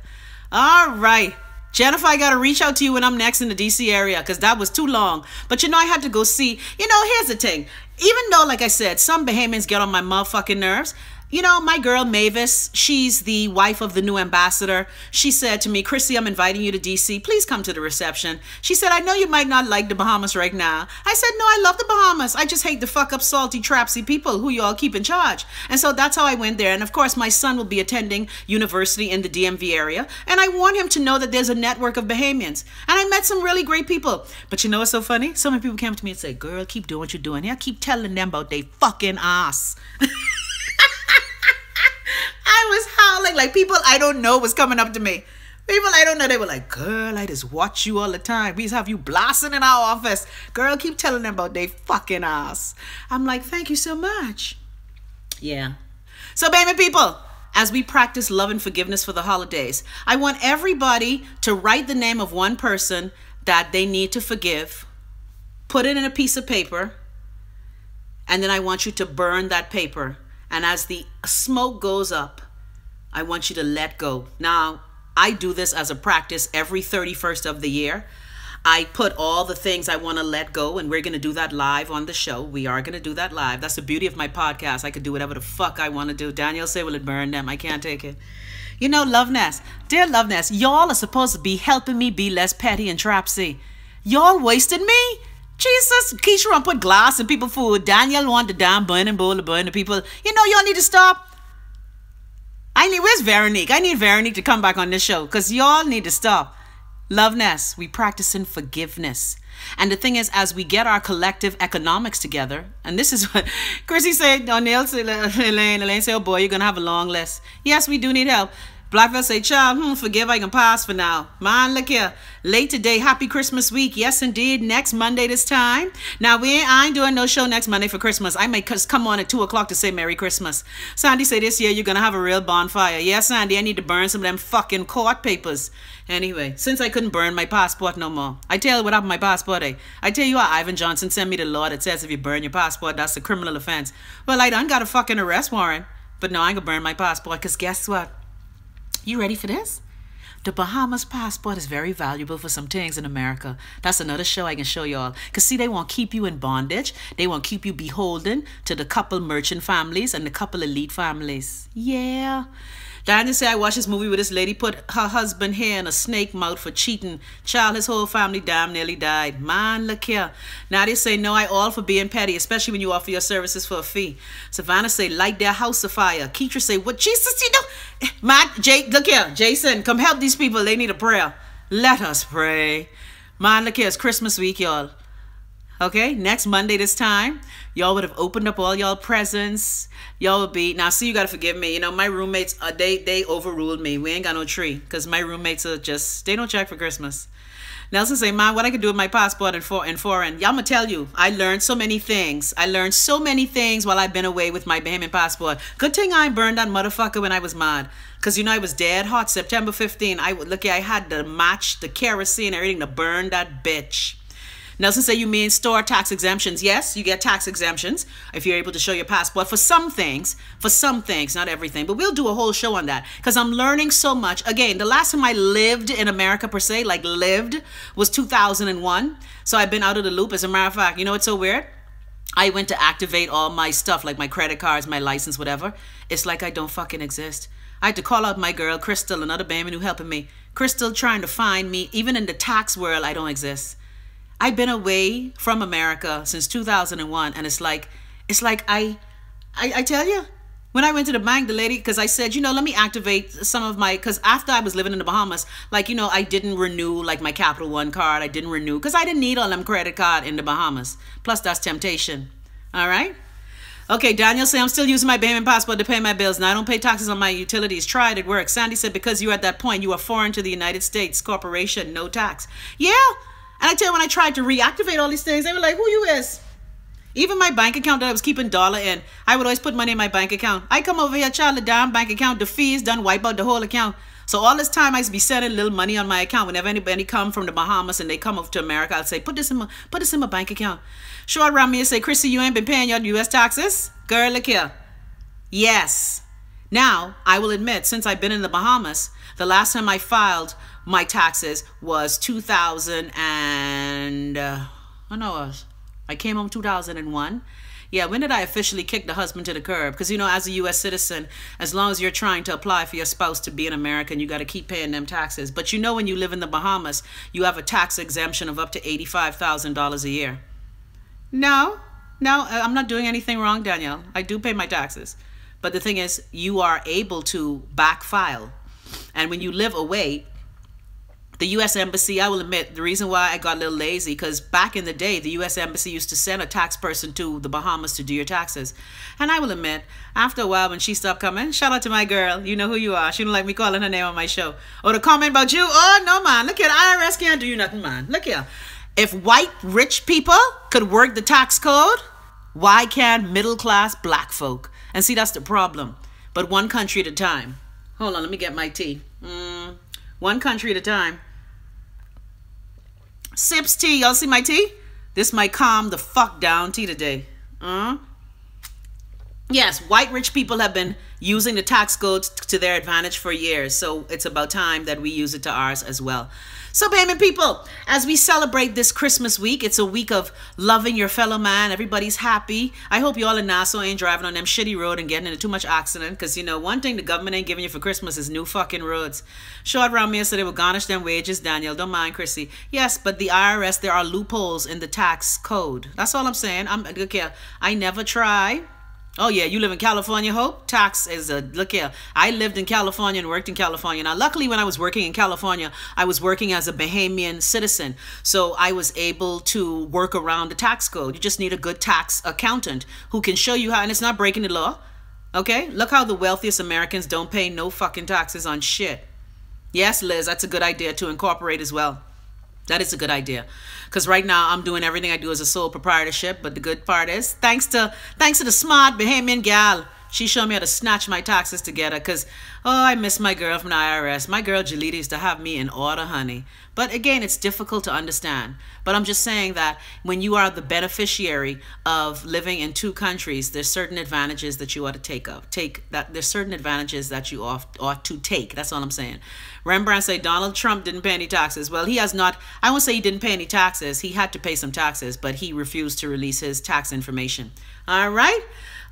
All right. Jennifer, I got to reach out to you when I'm next in the DC area because that was too long. But, you know, I had to go see. You know, here's the thing. Even though, like I said, some Bahamians get on my motherfucking nerves, you know, my girl Mavis, she's the wife of the new ambassador. She said to me, Chrissy, I'm inviting you to DC. Please come to the reception. She said, I know you might not like the Bahamas right now. I said, no, I love the Bahamas. I just hate the fuck up salty, trapsy people who you all keep in charge. And so that's how I went there. And of course, my son will be attending university in the DMV area. And I want him to know that there's a network of Bahamians. And I met some really great people. But you know what's so funny? So many people came to me and say, girl, keep doing what you're doing. Yeah, keep telling them about they fucking ass. I was howling like people I don't know was coming up to me. People I don't know, they were like, girl, I just watch you all the time. We just have you blasting in our office. Girl, keep telling them about they fucking ass. I'm like, thank you so much. Yeah. So, baby people, as we practice love and forgiveness for the holidays, I want everybody to write the name of one person that they need to forgive, put it in a piece of paper, and then I want you to burn that paper. And as the smoke goes up, I want you to let go. Now, I do this as a practice every 31st of the year. I put all the things I want to let go, and we're going to do that live on the show. We are going to do that live. That's the beauty of my podcast. I could do whatever the fuck I want to do. Daniel say, will it burn them? I can't take it. You know, Love Nest, dear Love Nest, y'all are supposed to be helping me be less petty and trapsy. Y'all wasted me. Jesus, Keisha want put glass in people's food. Daniel want the damn burning bowl to burn the people. You know, y'all need to stop. Where's Veronique? I need Veronique to come back on this show because y'all need to stop. Love Nest, we practicing forgiveness. And the thing is, as we get our collective economics together, and this is what Chrissy said, O'Neill said, Elaine said, oh boy, you're going to have a long list. Yes, we do need help. Blackville say, child, forgive, I can pass for now. Man, look here. Late today, happy Christmas week. Yes, indeed. Next Monday this time. Now, I ain't doing no show next Monday for Christmas. I may come on at 2 o'clock to say Merry Christmas. Sandy say this year you're going to have a real bonfire. Yes, Sandy, I need to burn some of them fucking court papers. Anyway, since I couldn't burn my passport no more. I tell you what happened to my passport, eh? I tell you what, Ivan Johnson sent me the law that says if you burn your passport, that's a criminal offense. Well, I done got a fucking arrest warrant. But no, I ain't going to burn my passport because guess what? You ready for this? The Bahamas passport is very valuable for some things in America. That's another show I can show y'all. Because see, they won't keep you in bondage. They won't keep you beholden to the couple merchant families and the couple elite families. Yeah. Diana say I watched this movie where this lady put her husband here in a snake mouth for cheating. Child, his whole family damn nearly died. Man, look here. Now they say no, I all for being petty, especially when you offer your services for a fee. Savannah say light their house afire. Keitra say what Jesus, you know? Matt, Jake, look here. Jason, come help these people. They need a prayer. Let us pray. Man, look here. It's Christmas week, y'all. Okay, next Monday this time, y'all would have opened up all y'all presents. Y'all would be, now see, you gotta forgive me. You know, my roommates, they overruled me. We ain't got no tree because my roommates are just, they don't check for Christmas. Nelson say, "Man, what I could do with my passport and foreign." Y'all, I'ma tell you, I learned so many things. I learned so many things while I've been away with my Bahamian passport. Good thing I burned that motherfucker when I was mad. Because, you know, I was dead hot September 15. I had to match the kerosene and everything to burn that bitch. Nelson say, "You mean store tax exemptions?" Yes, you get tax exemptions if you're able to show your passport for some things, not everything. But we'll do a whole show on that because I'm learning so much. Again, the last time I lived in America per se, like lived, was 2001. So I've been out of the loop. As a matter of fact, you know what's so weird? I went to activate all my stuff, like my credit cards, my license, whatever. It's like I don't fucking exist. I had to call out my girl, Crystal, another Bahamian who helping me. Crystal trying to find me. Even in the tax world, I don't exist. I've been away from America since 2001, and it's like I tell you, when I went to the bank, the lady, because I said, you know, let me activate some of my, because after I was living in the Bahamas, like, you know, I didn't renew like my Capital One card. I didn't renew because I didn't need all them credit card in the Bahamas. Plus, that's temptation. All right. Okay, Daniel say, "I'm still using my Bahamian passport to pay my bills. Now I don't pay taxes on my utilities. Tried, it works." Sandy said, "Because you're at that point, you are foreign to the United States corporation, no tax." Yeah. And I tell you, when I tried to reactivate all these things, they were like, "Who you is?" Even my bank account that I was keeping dollar in, I would always put money in my bank account. I come over here, child, the damn bank account, the fees done wipe out the whole account. So all this time I used to be sending little money on my account. Whenever anybody come from the Bahamas and they come over to America, I'd say, put this in my bank account. Short around me and say, "Chrissy, you ain't been paying your U.S. taxes?" Girl, look here. Yes. Now, I will admit, since I've been in the Bahamas, the last time I filed my taxes was 2000 and, I came home 2001. Yeah, when did I officially kick the husband to the curb? Because, you know, as a U.S. citizen, as long as you're trying to apply for your spouse to be an American, you got to keep paying them taxes. But you know, when you live in the Bahamas, you have a tax exemption of up to $85,000 a year. No, I'm not doing anything wrong, Danielle. I do pay my taxes. But the thing is, you are able to back file. And when you live away, the U.S. Embassy, I will admit, the reason why I got a little lazy, because back in the day, the U.S. Embassy used to send a tax person to the Bahamas to do your taxes. And I will admit, after a while, when she stopped coming, shout out to my girl, you know who you are. She don't like me calling her name on my show. Or the comment about you, oh, no, man. Look here, the IRS can't do you nothing, man. Look here. If white, rich people could work the tax code, why can't middle-class black folk? And see, that's the problem. But one country at a time. Hold on, let me get my tea. One country at a time. Sips tea. Y'all see my tea? This might calm the fuck down tea today. Yes, white rich people have been using the tax codes to their advantage for years. So it's about time that we use it to ours as well. So, Bahamian people, as we celebrate this Christmas week, it's a week of loving your fellow man. Everybody's happy. I hope you all in Nassau ain't driving on them shitty road and getting into too much accident. Because, you know, one thing the government ain't giving you for Christmas is new fucking roads. Short around me said they will garnish them wages, Daniel. Don't mind, Chrissy. Yes, but the IRS, there are loopholes in the tax code. That's all I'm saying. Okay, I never try. Oh, yeah, you live in California, Hope? Tax is a, look here, I lived in California and worked in California. Now, luckily, when I was working in California, I was working as a Bahamian citizen. So I was able to work around the tax code. You just need a good tax accountant who can show you how, and it's not breaking the law. Okay? Look how the wealthiest Americans don't pay no fucking taxes on shit. Yes, Liz, that's a good idea to incorporate as well. That is a good idea. Because right now I'm doing everything I do as a sole proprietorship. But the good part is, thanks to the smart Bahamian gal, she showed me how to snatch my taxes together. Because, oh, I miss my girl from the IRS. My girl Jalita used to have me in order, honey. But again, it's difficult to understand. But I'm just saying that when you are the beneficiary of living in two countries, there's certain advantages that you ought to there's certain advantages that you ought to take. That's all I'm saying. Rembrandt say Donald Trump didn't pay any taxes. Well, he has not. I won't say he didn't pay any taxes. He had to pay some taxes, but he refused to release his tax information. All right?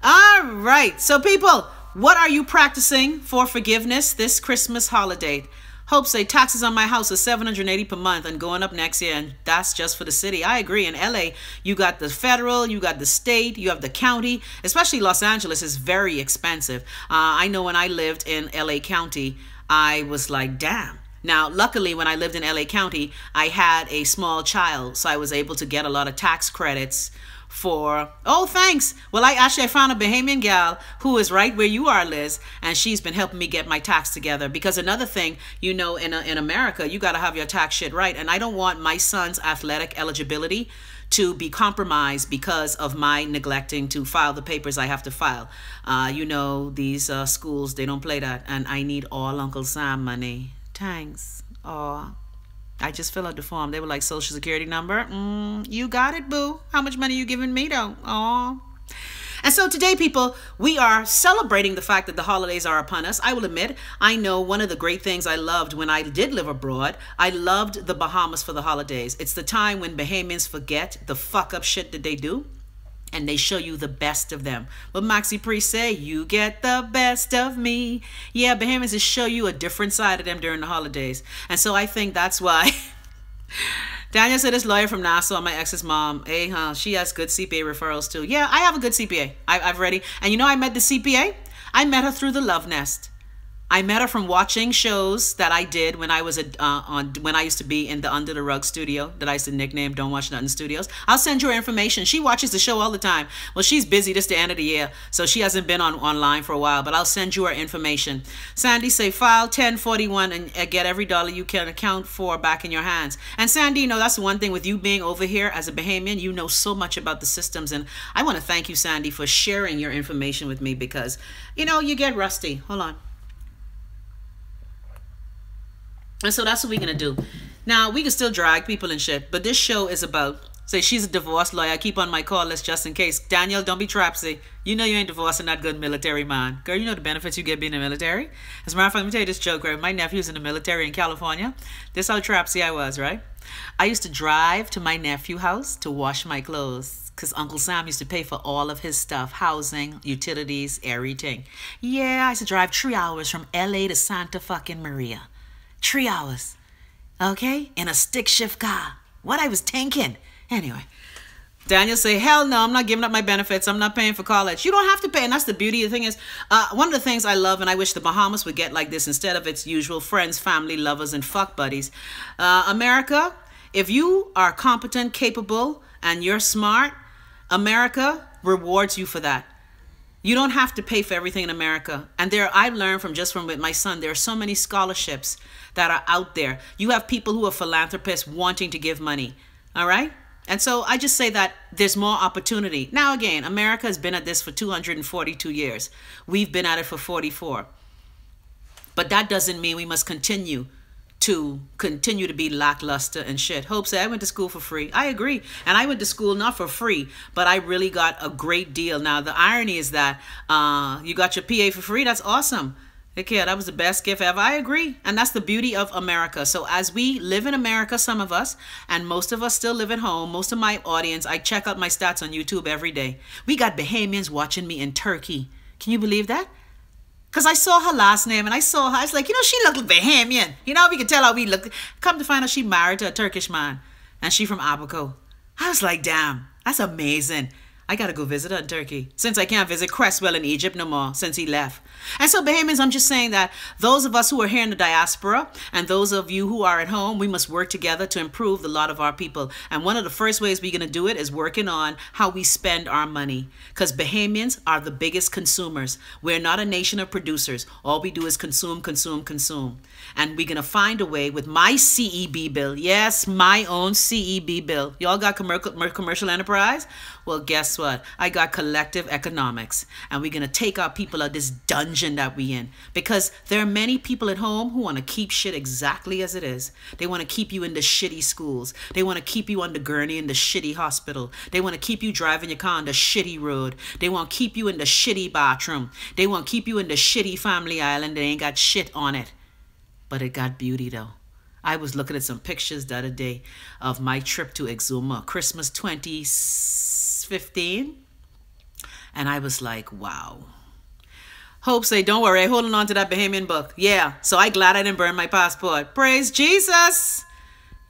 All right. So people, what are you practicing for forgiveness this Christmas holiday? Hope say taxes on my house are $780 per month and going up next year, and that's just for the city. I agree. In LA, you got the federal, you got the state, you have the county. Especially Los Angeles is very expensive. I know when I lived in LA County, I was like, damn, Now, luckily, when I lived in LA County, I had a small child, so I was able to get a lot of tax credits for, oh, thanks. Well, I found a Bahamian gal who is right where you are, Liz, and she's been helping me get my tax together. Because another thing, you know, in America, you got to have your tax shit right. And I don't want my son's athletic eligibility to be compromised because of my neglecting to file the papers I have to file. You know, these schools, they don't play that. And I need all Uncle Sam money. Thanks. Oh, I just filled out the form. They were like, social security number. You got it, boo. How much money you giving me, though? Oh. And so today, people, we are celebrating the fact that the holidays are upon us. I will admit, I know one of the great things I loved when I did live abroad, I loved the Bahamas for the holidays. It's the time when Bahamians forget the fuck up shit that they do, and they show you the best of them. But Maxi Priest say, you get the best of me. Yeah, Bahamians just show you a different side of them during the holidays. And so I think that's why Daniel said this lawyer from Nassau, my ex's mom, she has good CPA referrals too. Yeah, I have a good CPA. I've ready. And you know, I met the CPA. I met her through the Love Nest. I met her from watching shows that I did when I was when I used to be in the Under the Rug studio that I used to nickname Don't Watch Nothing Studios. I'll send you her information. She watches the show all the time. Well, she's busy this the end of the year, so she hasn't been online for a while, but I'll send you her information. Sandy say file 1041 and get every dollar you can account for back in your hands. And Sandy, you know, that's the one thing with you being over here as a Bahamian, you know so much about the systems, and I want to thank you, Sandy, for sharing your information with me because, you know, you get rusty. Hold on. And so that's what we're going to do. Now, we can still drag people and shit, but this show is about, say she's a divorce lawyer. I keep on my call list just in case. Daniel, don't be trapsy. You know you ain't divorcing that good military man. Girl, you know the benefits you get being in the military. As a matter of fact, let me tell you this joke, right? My nephew's in the military in California. This how trapsy I was, right? I used to drive to my nephew's house to wash my clothes because Uncle Sam used to pay for all of his stuff, housing, utilities, everything. Yeah, I used to drive 3 hours from LA to Santa fucking Maria. 3 hours, okay, in a stick shift car. What I was thinking. Anyway, Daniel say, hell no, I'm not giving up my benefits. I'm not paying for college. You don't have to pay, and that's the beauty. The thing is, one of the things I love, and I wish the Bahamas would get like this instead of its usual friends, family, lovers, and fuck buddies. America, if you are competent, capable, and you're smart, America rewards you for that. You don't have to pay for everything in America. And I've learned from with my son, there are so many scholarships that are out there. You have people who are philanthropists wanting to give money. All right? And so I just say that there's more opportunity. Now, again, America has been at this for 242 years. We've been at it for 44. But that doesn't mean we must continue to be lackluster and shit. Hope said, I went to school for free. I agree. And I went to school not for free, but I really got a great deal. Now, the irony is that you got your PA for free. That's awesome. Heck yeah, that was the best gift ever. I agree. And that's the beauty of America. So as we live in America, some of us, and most of us still live at home, most of my audience, I check out my stats on YouTube every day. We got Bahamians watching me in Turkey. Can you believe that? Because I saw her last name and I saw her. I was like, you know, she looked Bahamian. You know, we could tell how we looked. Come to find out she married to a Turkish man. And she from Abaco. I was like, damn, that's amazing. I got to go visit her in Turkey. Since I can't visit Cresswell in Egypt no more, since he left. And so, Bahamians, I'm just saying that those of us who are here in the diaspora and those of you who are at home, we must work together to improve the lot of our people. And one of the first ways we're going to do it is working on how we spend our money. Because Bahamians are the biggest consumers. We're not a nation of producers. All we do is consume, consume, consume. And we're going to find a way with my CEB bill. Yes, my own CEB bill. Y'all got commercial enterprise? Well, guess what? I got collective economics. And we're going to take our people out of this dungeon that we in. Because there are many people at home who want to keep shit exactly as it is. They want to keep you in the shitty schools. They want to keep you on the gurney in the shitty hospital. They want to keep you driving your car on the shitty road. They want to keep you in the shitty bathroom. They want to keep you in the shitty family island that ain't got shit on it. But it got beauty though. I was looking at some pictures the other day of my trip to Exuma, Christmas 2015. And I was like, wow. Hope say, don't worry, I'm holding on to that Bahamian book. Yeah, so I glad I didn't burn my passport. Praise Jesus.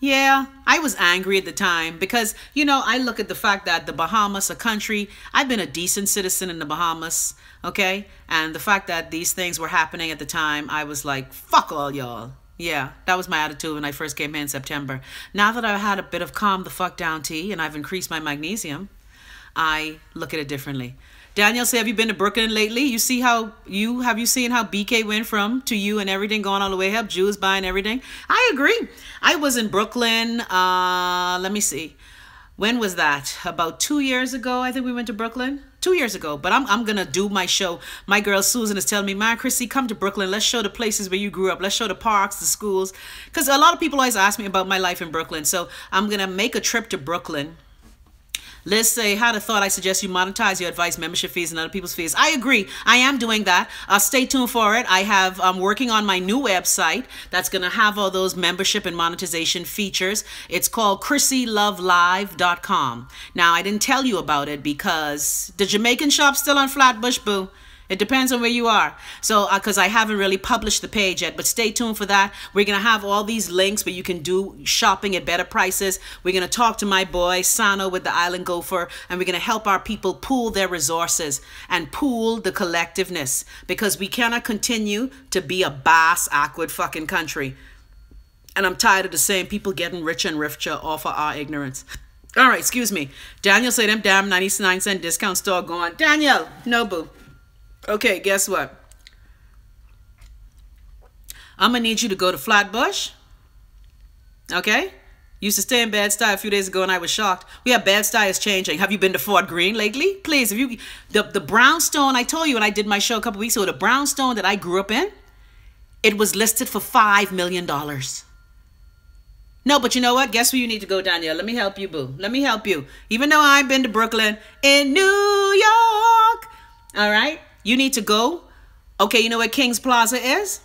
Yeah, I was angry at the time because, you know, I look at the fact that the Bahamas, a country, I've been a decent citizen in the Bahamas, okay? And the fact that these things were happening at the time, I was like, fuck all y'all. Yeah, that was my attitude when I first came here in September. Now that I've had a bit of calm the fuck down tea and I've increased my magnesium, I look at it differently. Danielle say, have you been to Brooklyn lately? You see how have you seen how BK went from to you and everything going all the way up, Jews buying everything? I agree. I was in Brooklyn, let me see. When was that? About 2 years ago, I think we went to Brooklyn. 2 years ago, but I'm gonna do my show. My girl Susan is telling me, man, Chrissy, come to Brooklyn. Let's show the places where you grew up. Let's show the parks, the schools. Because a lot of people always ask me about my life in Brooklyn. So I'm gonna make a trip to Brooklyn. Let's say, had a thought, I suggest you monetize your advice membership fees and other people's fees. I agree. I am doing that. Stay tuned for it. I'm working on my new website that's going to have all those membership and monetization features. It's called ChrissyLoveLive.com. Now, I didn't tell you about it because the Jamaican shop's still on Flatbush, boo. It depends on where you are. So, because I haven't really published the page yet, but stay tuned for that. We're going to have all these links where you can do shopping at better prices. We're going to talk to my boy, Sano with the Island Gopher, and we're going to help our people pool their resources and pool the collectiveness, because we cannot continue to be a bass, awkward fucking country. And I'm tired of the same people getting richer and richer off of our ignorance. All right, excuse me. Daniel said them damn 99-cent discount store going. Daniel, no boo. Okay, guess what? I'm going to need you to go to Flatbush. Okay? Used to stay in Bed-Stuy a few days ago and I was shocked. Yeah, Bed-Stuy is changing. Have you been to Fort Greene lately? Please, if you the brownstone, I told you when I did my show a couple weeks ago, the brownstone that I grew up in, it was listed for $5 million. No, but you know what? Guess where you need to go, Danielle? Let me help you, boo. Let me help you. Even though I've been to Brooklyn, in New York. All right? You need to go. Okay, you know where King's Plaza is?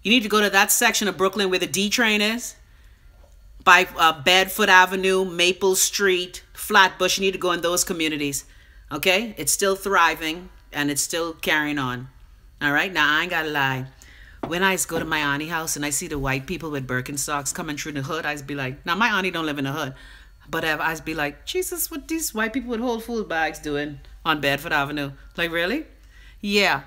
You need to go to that section of Brooklyn where the D train is. By Bedford Avenue, Maple Street, Flatbush. You need to go in those communities. Okay? It's still thriving and it's still carrying on. All right? Now, I ain't got to lie. When I go to my auntie house and I see the white people with Birkenstocks coming through the hood, I be like, now my auntie don't live in the hood. But I be like, Jesus, what these white people with Whole Food bags doing on Bedford Avenue? Like, really? Yeah.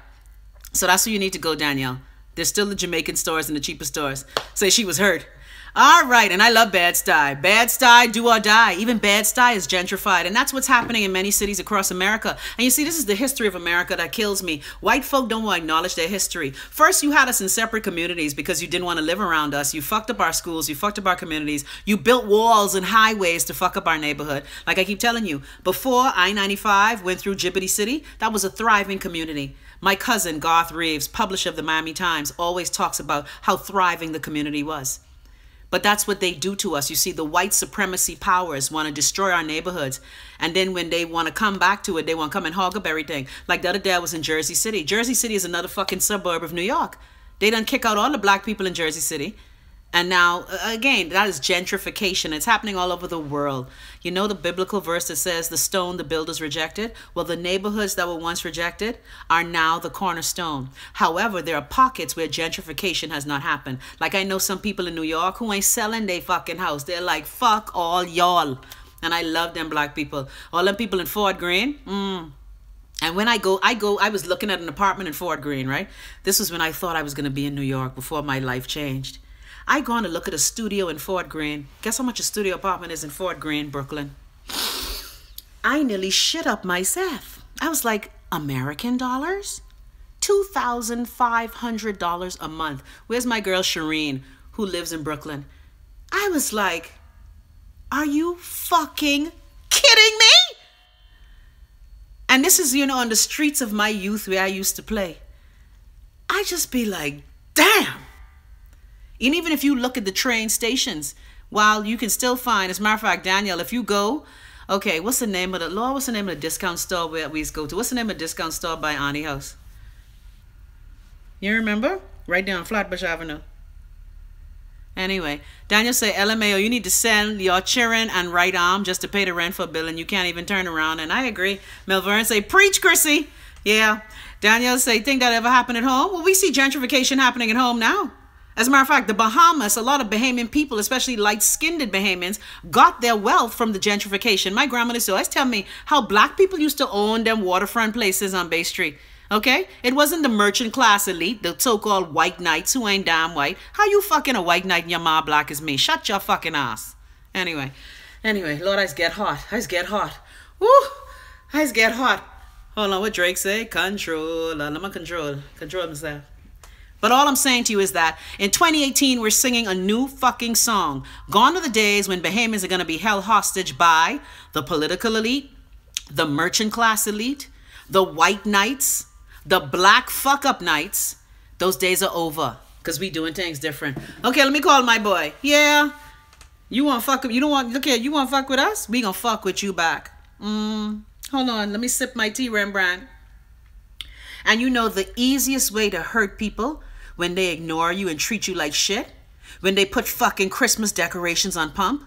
So that's where you need to go, Danielle. There's still the Jamaican stores and the cheaper stores. Say she was hurt. All right, and I love Bed-Stuy. Bed-Stuy, do or die. Even Bed-Stuy is gentrified, and that's what's happening in many cities across America. And you see, this is the history of America that kills me. White folk don't want to acknowledge their history. First, you had us in separate communities because you didn't want to live around us. You fucked up our schools. You fucked up our communities. You built walls and highways to fuck up our neighborhood. Like I keep telling you, before I-95 went through Jibbity City, that was a thriving community. My cousin, Garth Reeves, publisher of the Miami Times, always talks about how thriving the community was. But that's what they do to us. You see, the white supremacy powers want to destroy our neighborhoods. And then when they want to come back to it, they want to come and hog up everything. Like the other day I was in Jersey City. Jersey City is another fucking suburb of New York. They done kick out all the black people in Jersey City. And now, again, that is gentrification. It's happening all over the world. You know the biblical verse that says the stone the builders rejected? Well, the neighborhoods that were once rejected are now the cornerstone. However, there are pockets where gentrification has not happened. Like I know some people in New York who ain't selling their fucking house. They're like, fuck all y'all. And I love them black people. All them people in Fort Greene. And when I was looking at an apartment in Fort Greene, right? This was when I thought I was going to be in New York before my life changed. I gone to look at a studio in Fort Greene. Guess how much a studio apartment is in Fort Greene, Brooklyn? I nearly shit up myself. I was like, American dollars? $2,500 a month. Where's my girl Shireen, who lives in Brooklyn? I was like, are you fucking kidding me? And this is, you know, on the streets of my youth where I used to play. I just be like, damn. And even if you look at the train stations, while you can still find, as a matter of fact, Danielle, if you go, okay, what's the name of the discount store where we used to go to? What's the name of the discount store by Auntie House? You remember? Right down Flatbush Avenue. Anyway, Daniel say, LMAO, you need to send your children and right arm just to pay the rent for a bill and you can't even turn around. And I agree. Melvern say, preach, Chrissy. Yeah. Daniel say, think that ever happened at home? Well, we see gentrification happening at home now. As a matter of fact, the Bahamas, a lot of Bahamian people, especially light-skinned Bahamians, got their wealth from the gentrification. My grandmother used to always tell me how black people used to own them waterfront places on Bay Street. Okay? It wasn't the merchant class elite, the so-called white knights who ain't damn white. How you fucking a white knight and your ma black as me? Shut your fucking ass. Anyway, Lord, I get hot. Woo! I get hot. Hold on, what Drake say? Control. Let me control myself. But all I'm saying to you is that in 2018, we're singing a new fucking song. Gone are the days when Bahamians are going to be held hostage by the political elite, the merchant class elite, the white knights, the black fuck-up knights. Those days are over because we doing things different. Okay, let me call my boy. Yeah. You want fuck? You don't want? Look here. You want fuck with us? We gonna fuck with you back. Hold on. Let me sip my tea, Rembrandt. And you know the easiest way to hurt people when they ignore you and treat you like shit, when they put fucking Christmas decorations on pump,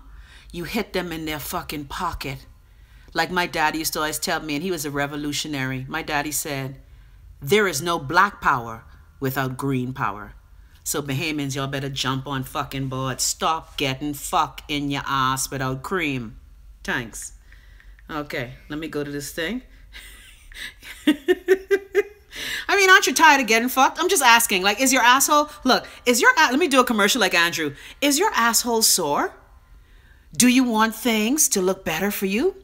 you hit them in their fucking pocket. Like my daddy used to always tell me, and he was a revolutionary. My daddy said, there is no black power without green power. So Bahamians, y'all better jump on fucking board. Stop getting fuck in your ass without cream. Thanks. Okay, let me go to this thing. I mean, aren't you tired of getting fucked? I'm just asking. Like, is your asshole... Look, let me do a commercial like Andrew. Is your asshole sore? Do you want things to look better for you?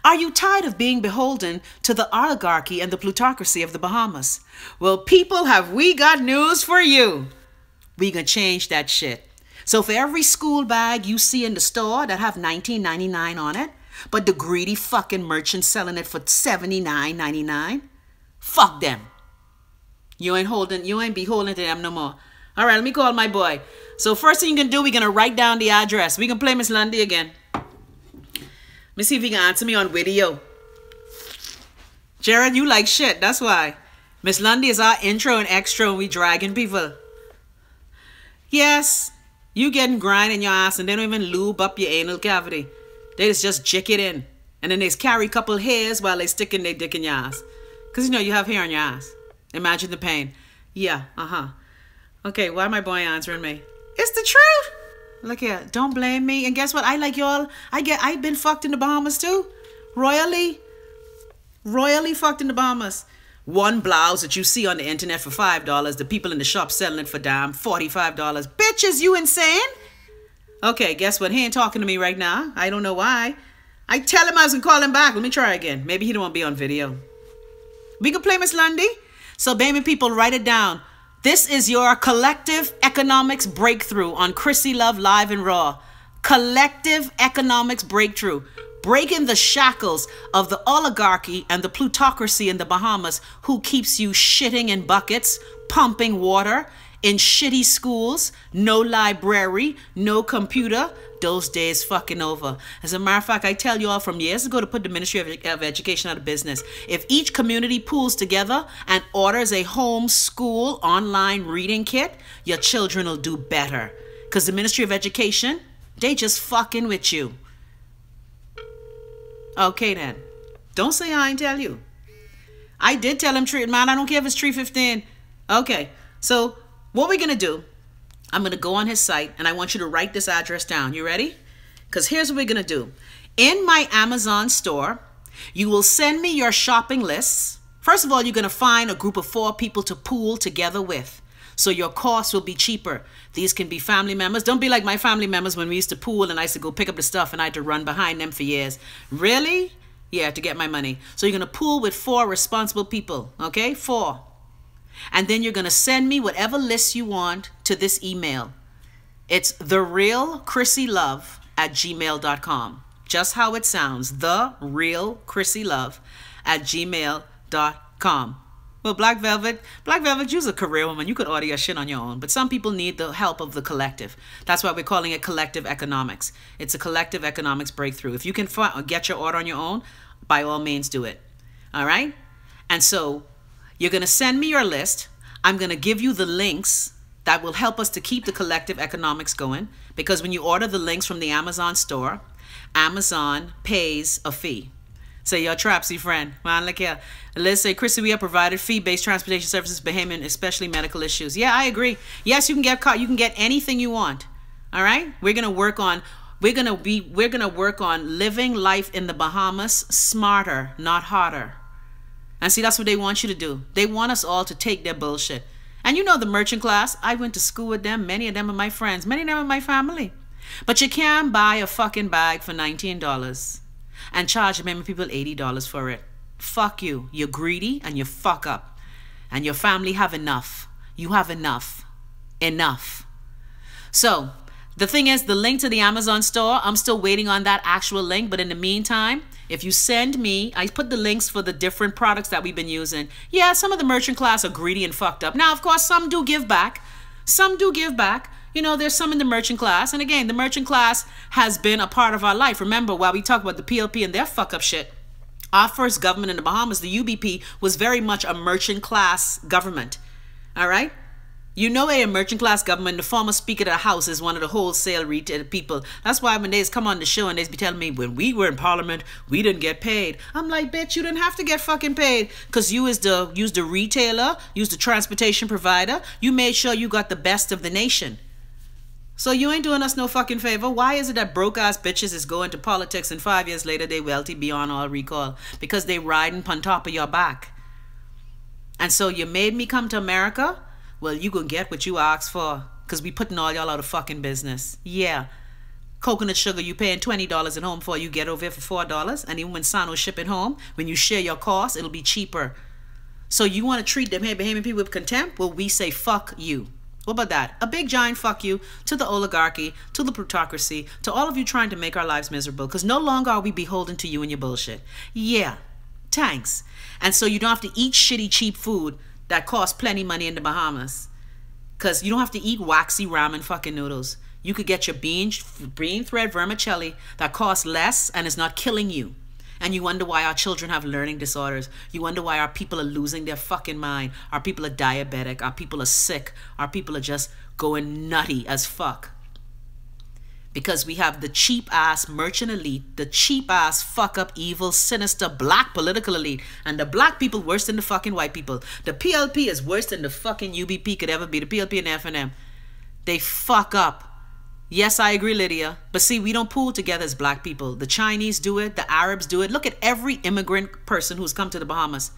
Are you tired of being beholden to the oligarchy and the plutocracy of the Bahamas? Well, people, have we got news for you. We gonna change that shit. So for every school bag you see in the store that have $19.99 on it, but the greedy fucking merchants selling it for $79.99, fuck them. You ain't beholden to them no more. All right, let me call my boy. So first thing you can do, we're gonna write down the address. We can play Ms Lundy again. Let me see if he can answer me on video. Jared, you like shit, that's why. Ms Lundy is our intro and extra and we dragging people. Yes, you getting grind in your ass and they don't even lube up your anal cavity. They just jick it in. And then they carry a couple hairs while they sticking their dick in your ass. Because you know you have hair on your ass. Imagine the pain. Yeah, Okay, why my boy answering me? It's the truth. Look here, don't blame me. And guess what? I like y'all. I've been fucked in the Bahamas too. Royally fucked in the Bahamas. One blouse that you see on the internet for $5, the people in the shop selling it for damn $45. Bitches, you insane? Okay, guess what? He ain't talking to me right now. I don't know why. I tell him I was gonna call him back. Let me try again. Maybe he don't want to be on video. We can play Ms Lundy. So, baby people, write it down. This is your collective economics breakthrough on Chrissy Love Live and Raw. Collective economics breakthrough. Breaking the shackles of the oligarchy and the plutocracy in the Bahamas who keeps you shitting in buckets, pumping water, in shitty schools, no library, no computer. Those days fucking over. As a matter of fact, I tell you all from years ago to put the Ministry of Education out of business. If each community pools together and orders a home school online reading kit, your children will do better. Because the Ministry of Education, they just fucking with you. Okay then. Don't say I ain't tell you. I did tell him, man, I don't care if it's 3:15. Okay, so what we're going to do, I'm going to go on his site and I want you to write this address down. You ready? Because here's what we're going to do. In my Amazon store, you will send me your shopping lists. First of all, you're going to find a group of 4 people to pool together with. So your costs will be cheaper. These can be family members. Don't be like my family members when we used to pool and I used to go pick up the stuff and I had to run behind them for years. Really? Yeah, to get my money. So you're going to pool with 4 responsible people. Okay? 4. And then you're going to send me whatever list you want to this email. It's therealchrissylove@gmail.com. Just how it sounds. therealchrissylove@gmail.com. Well, Black Velvet, you're a career woman. You could order your shit on your own. But some people need the help of the collective. That's why we're calling it collective economics. It's a collective economics breakthrough. If you can get your order on your own, by all means do it. All right? And so you're going to send me your list. I'm going to give you the links that will help us to keep the collective economics going. Because when you order the links from the Amazon store, Amazon pays a fee. Say, your trapsy friend. Man, look here. Let's say, Chrissy, we have provided fee-based transportation services, Bahamian, especially medical issues. Yeah, I agree. Yes, you can get caught. You can get anything you want. All right? We're gonna work on living life in the Bahamas smarter, not harder. And see, that's what they want you to do. They want us all to take their bullshit. And you know the merchant class, I went to school with them. Many of them are my friends. Many of them are my family. But you can't buy a fucking bag for $19 and charge many people $80 for it. Fuck you. You're greedy and you fuck up. And your family have enough. You have enough. Enough. So, the thing is, the link to the Amazon store, I'm still waiting on that actual link. But in the meantime, if you send me, I put the links for the different products that we've been using. Yeah, some of the merchant class are greedy and fucked up. Now, of course, some do give back. Some do give back. You know, there's some in the merchant class. And again, the merchant class has been a part of our life. Remember, while we talk about the PLP and their fuck up shit, our first government in the Bahamas, the UBP, was very much a merchant class government. All right? You know, a merchant class government, the former speaker of the house is one of the wholesale retail people. That's why when they come on the show and they be telling me, when we were in parliament, we didn't get paid. I'm like, bitch, you didn't have to get fucking paid. Because you is the retailer, you was the transportation provider. You made sure you got the best of the nation. So you ain't doing us no fucking favor. Why is it that broke ass bitches is going to politics and 5 years later they wealthy beyond all recall? Because they riding on top of your back. And so you made me come to America? Well, you gonna get what you asked for, because we putting all y'all out of fucking business. Yeah. Coconut sugar you paying $20 at home for, you get over here for $4. And even when Sano shipping home, when you share your cost, it'll be cheaper. So you want to treat them Bahamian people with contempt? Well, we say fuck you. What about that? A big giant fuck you to the oligarchy, to the plutocracy, to all of you trying to make our lives miserable, because no longer are we beholden to you and your bullshit. Yeah. Thanks. And so you don't have to eat shitty cheap food that costs plenty money in the Bahamas, because you don't have to eat waxy ramen fucking noodles. You could get your bean thread vermicelli that costs less and is not killing you. And you wonder why our children have learning disorders. You wonder why our people are losing their fucking mind. Our people are diabetic. Our people are sick. Our people are just going nutty as fuck. Because we have the cheap-ass merchant elite, the cheap-ass fuck-up, evil, sinister, black political elite. And the black people worse than the fucking white people. The PLP is worse than the fucking UBP could ever be. The PLP and FNM. They fuck up. Yes, I agree, Lydia. But see, we don't pool together as black people. The Chinese do it. The Arabs do it. Look at every immigrant person who's come to the Bahamas.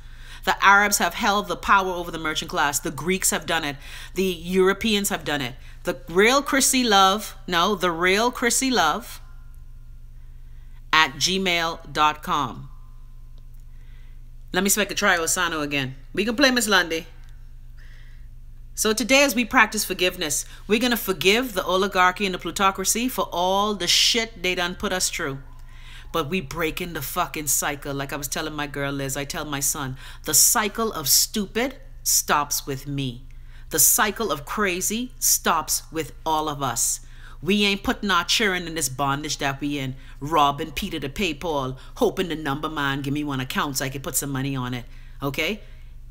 The Arabs have held the power over the merchant class. The Greeks have done it. The Europeans have done it. The real Chrissy Love, no, the real Chrissy Love at gmail.com. Let me see if I can try Osano again. We can play Ms Lundy. So today, as we practice forgiveness, we're going to forgive the oligarchy and the plutocracy for all the shit they done put us through. But we breaking the fucking cycle. Like I was telling my girl Liz, I tell my son, the cycle of stupid stops with me. The cycle of crazy stops with all of us. We ain't putting our children in this bondage that we in, robbing Peter to pay Paul, hoping the number man give me one account so I can put some money on it. Okay?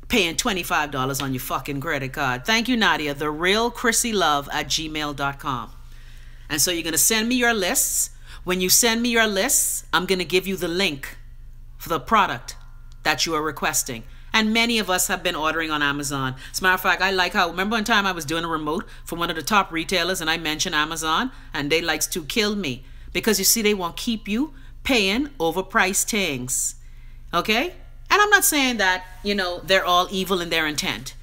Paying $25 on your fucking credit card. Thank you, Nadia. The real Chrissy Love at gmail.com. And so you're going to send me your lists. When you send me your lists, I'm going to give you the link for the product that you are requesting. And many of us have been ordering on Amazon. As a matter of fact, I like how, remember one time I was doing a remote for one of the top retailers and I mentioned Amazon and they likes to kill me. Because you see, they won't keep you paying overpriced things. Okay? And I'm not saying that, you know, they're all evil in their intent.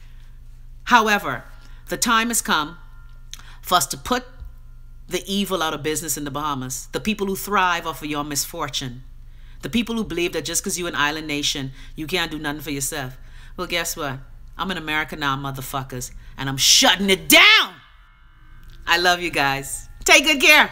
However, the time has come for us to put the evil out of business in the Bahamas. The people who thrive off of your misfortune. The people who believe that just because you're an island nation, you can't do nothing for yourself. Well, guess what? I'm in America now, motherfuckers. And I'm shutting it down. I love you guys. Take good care.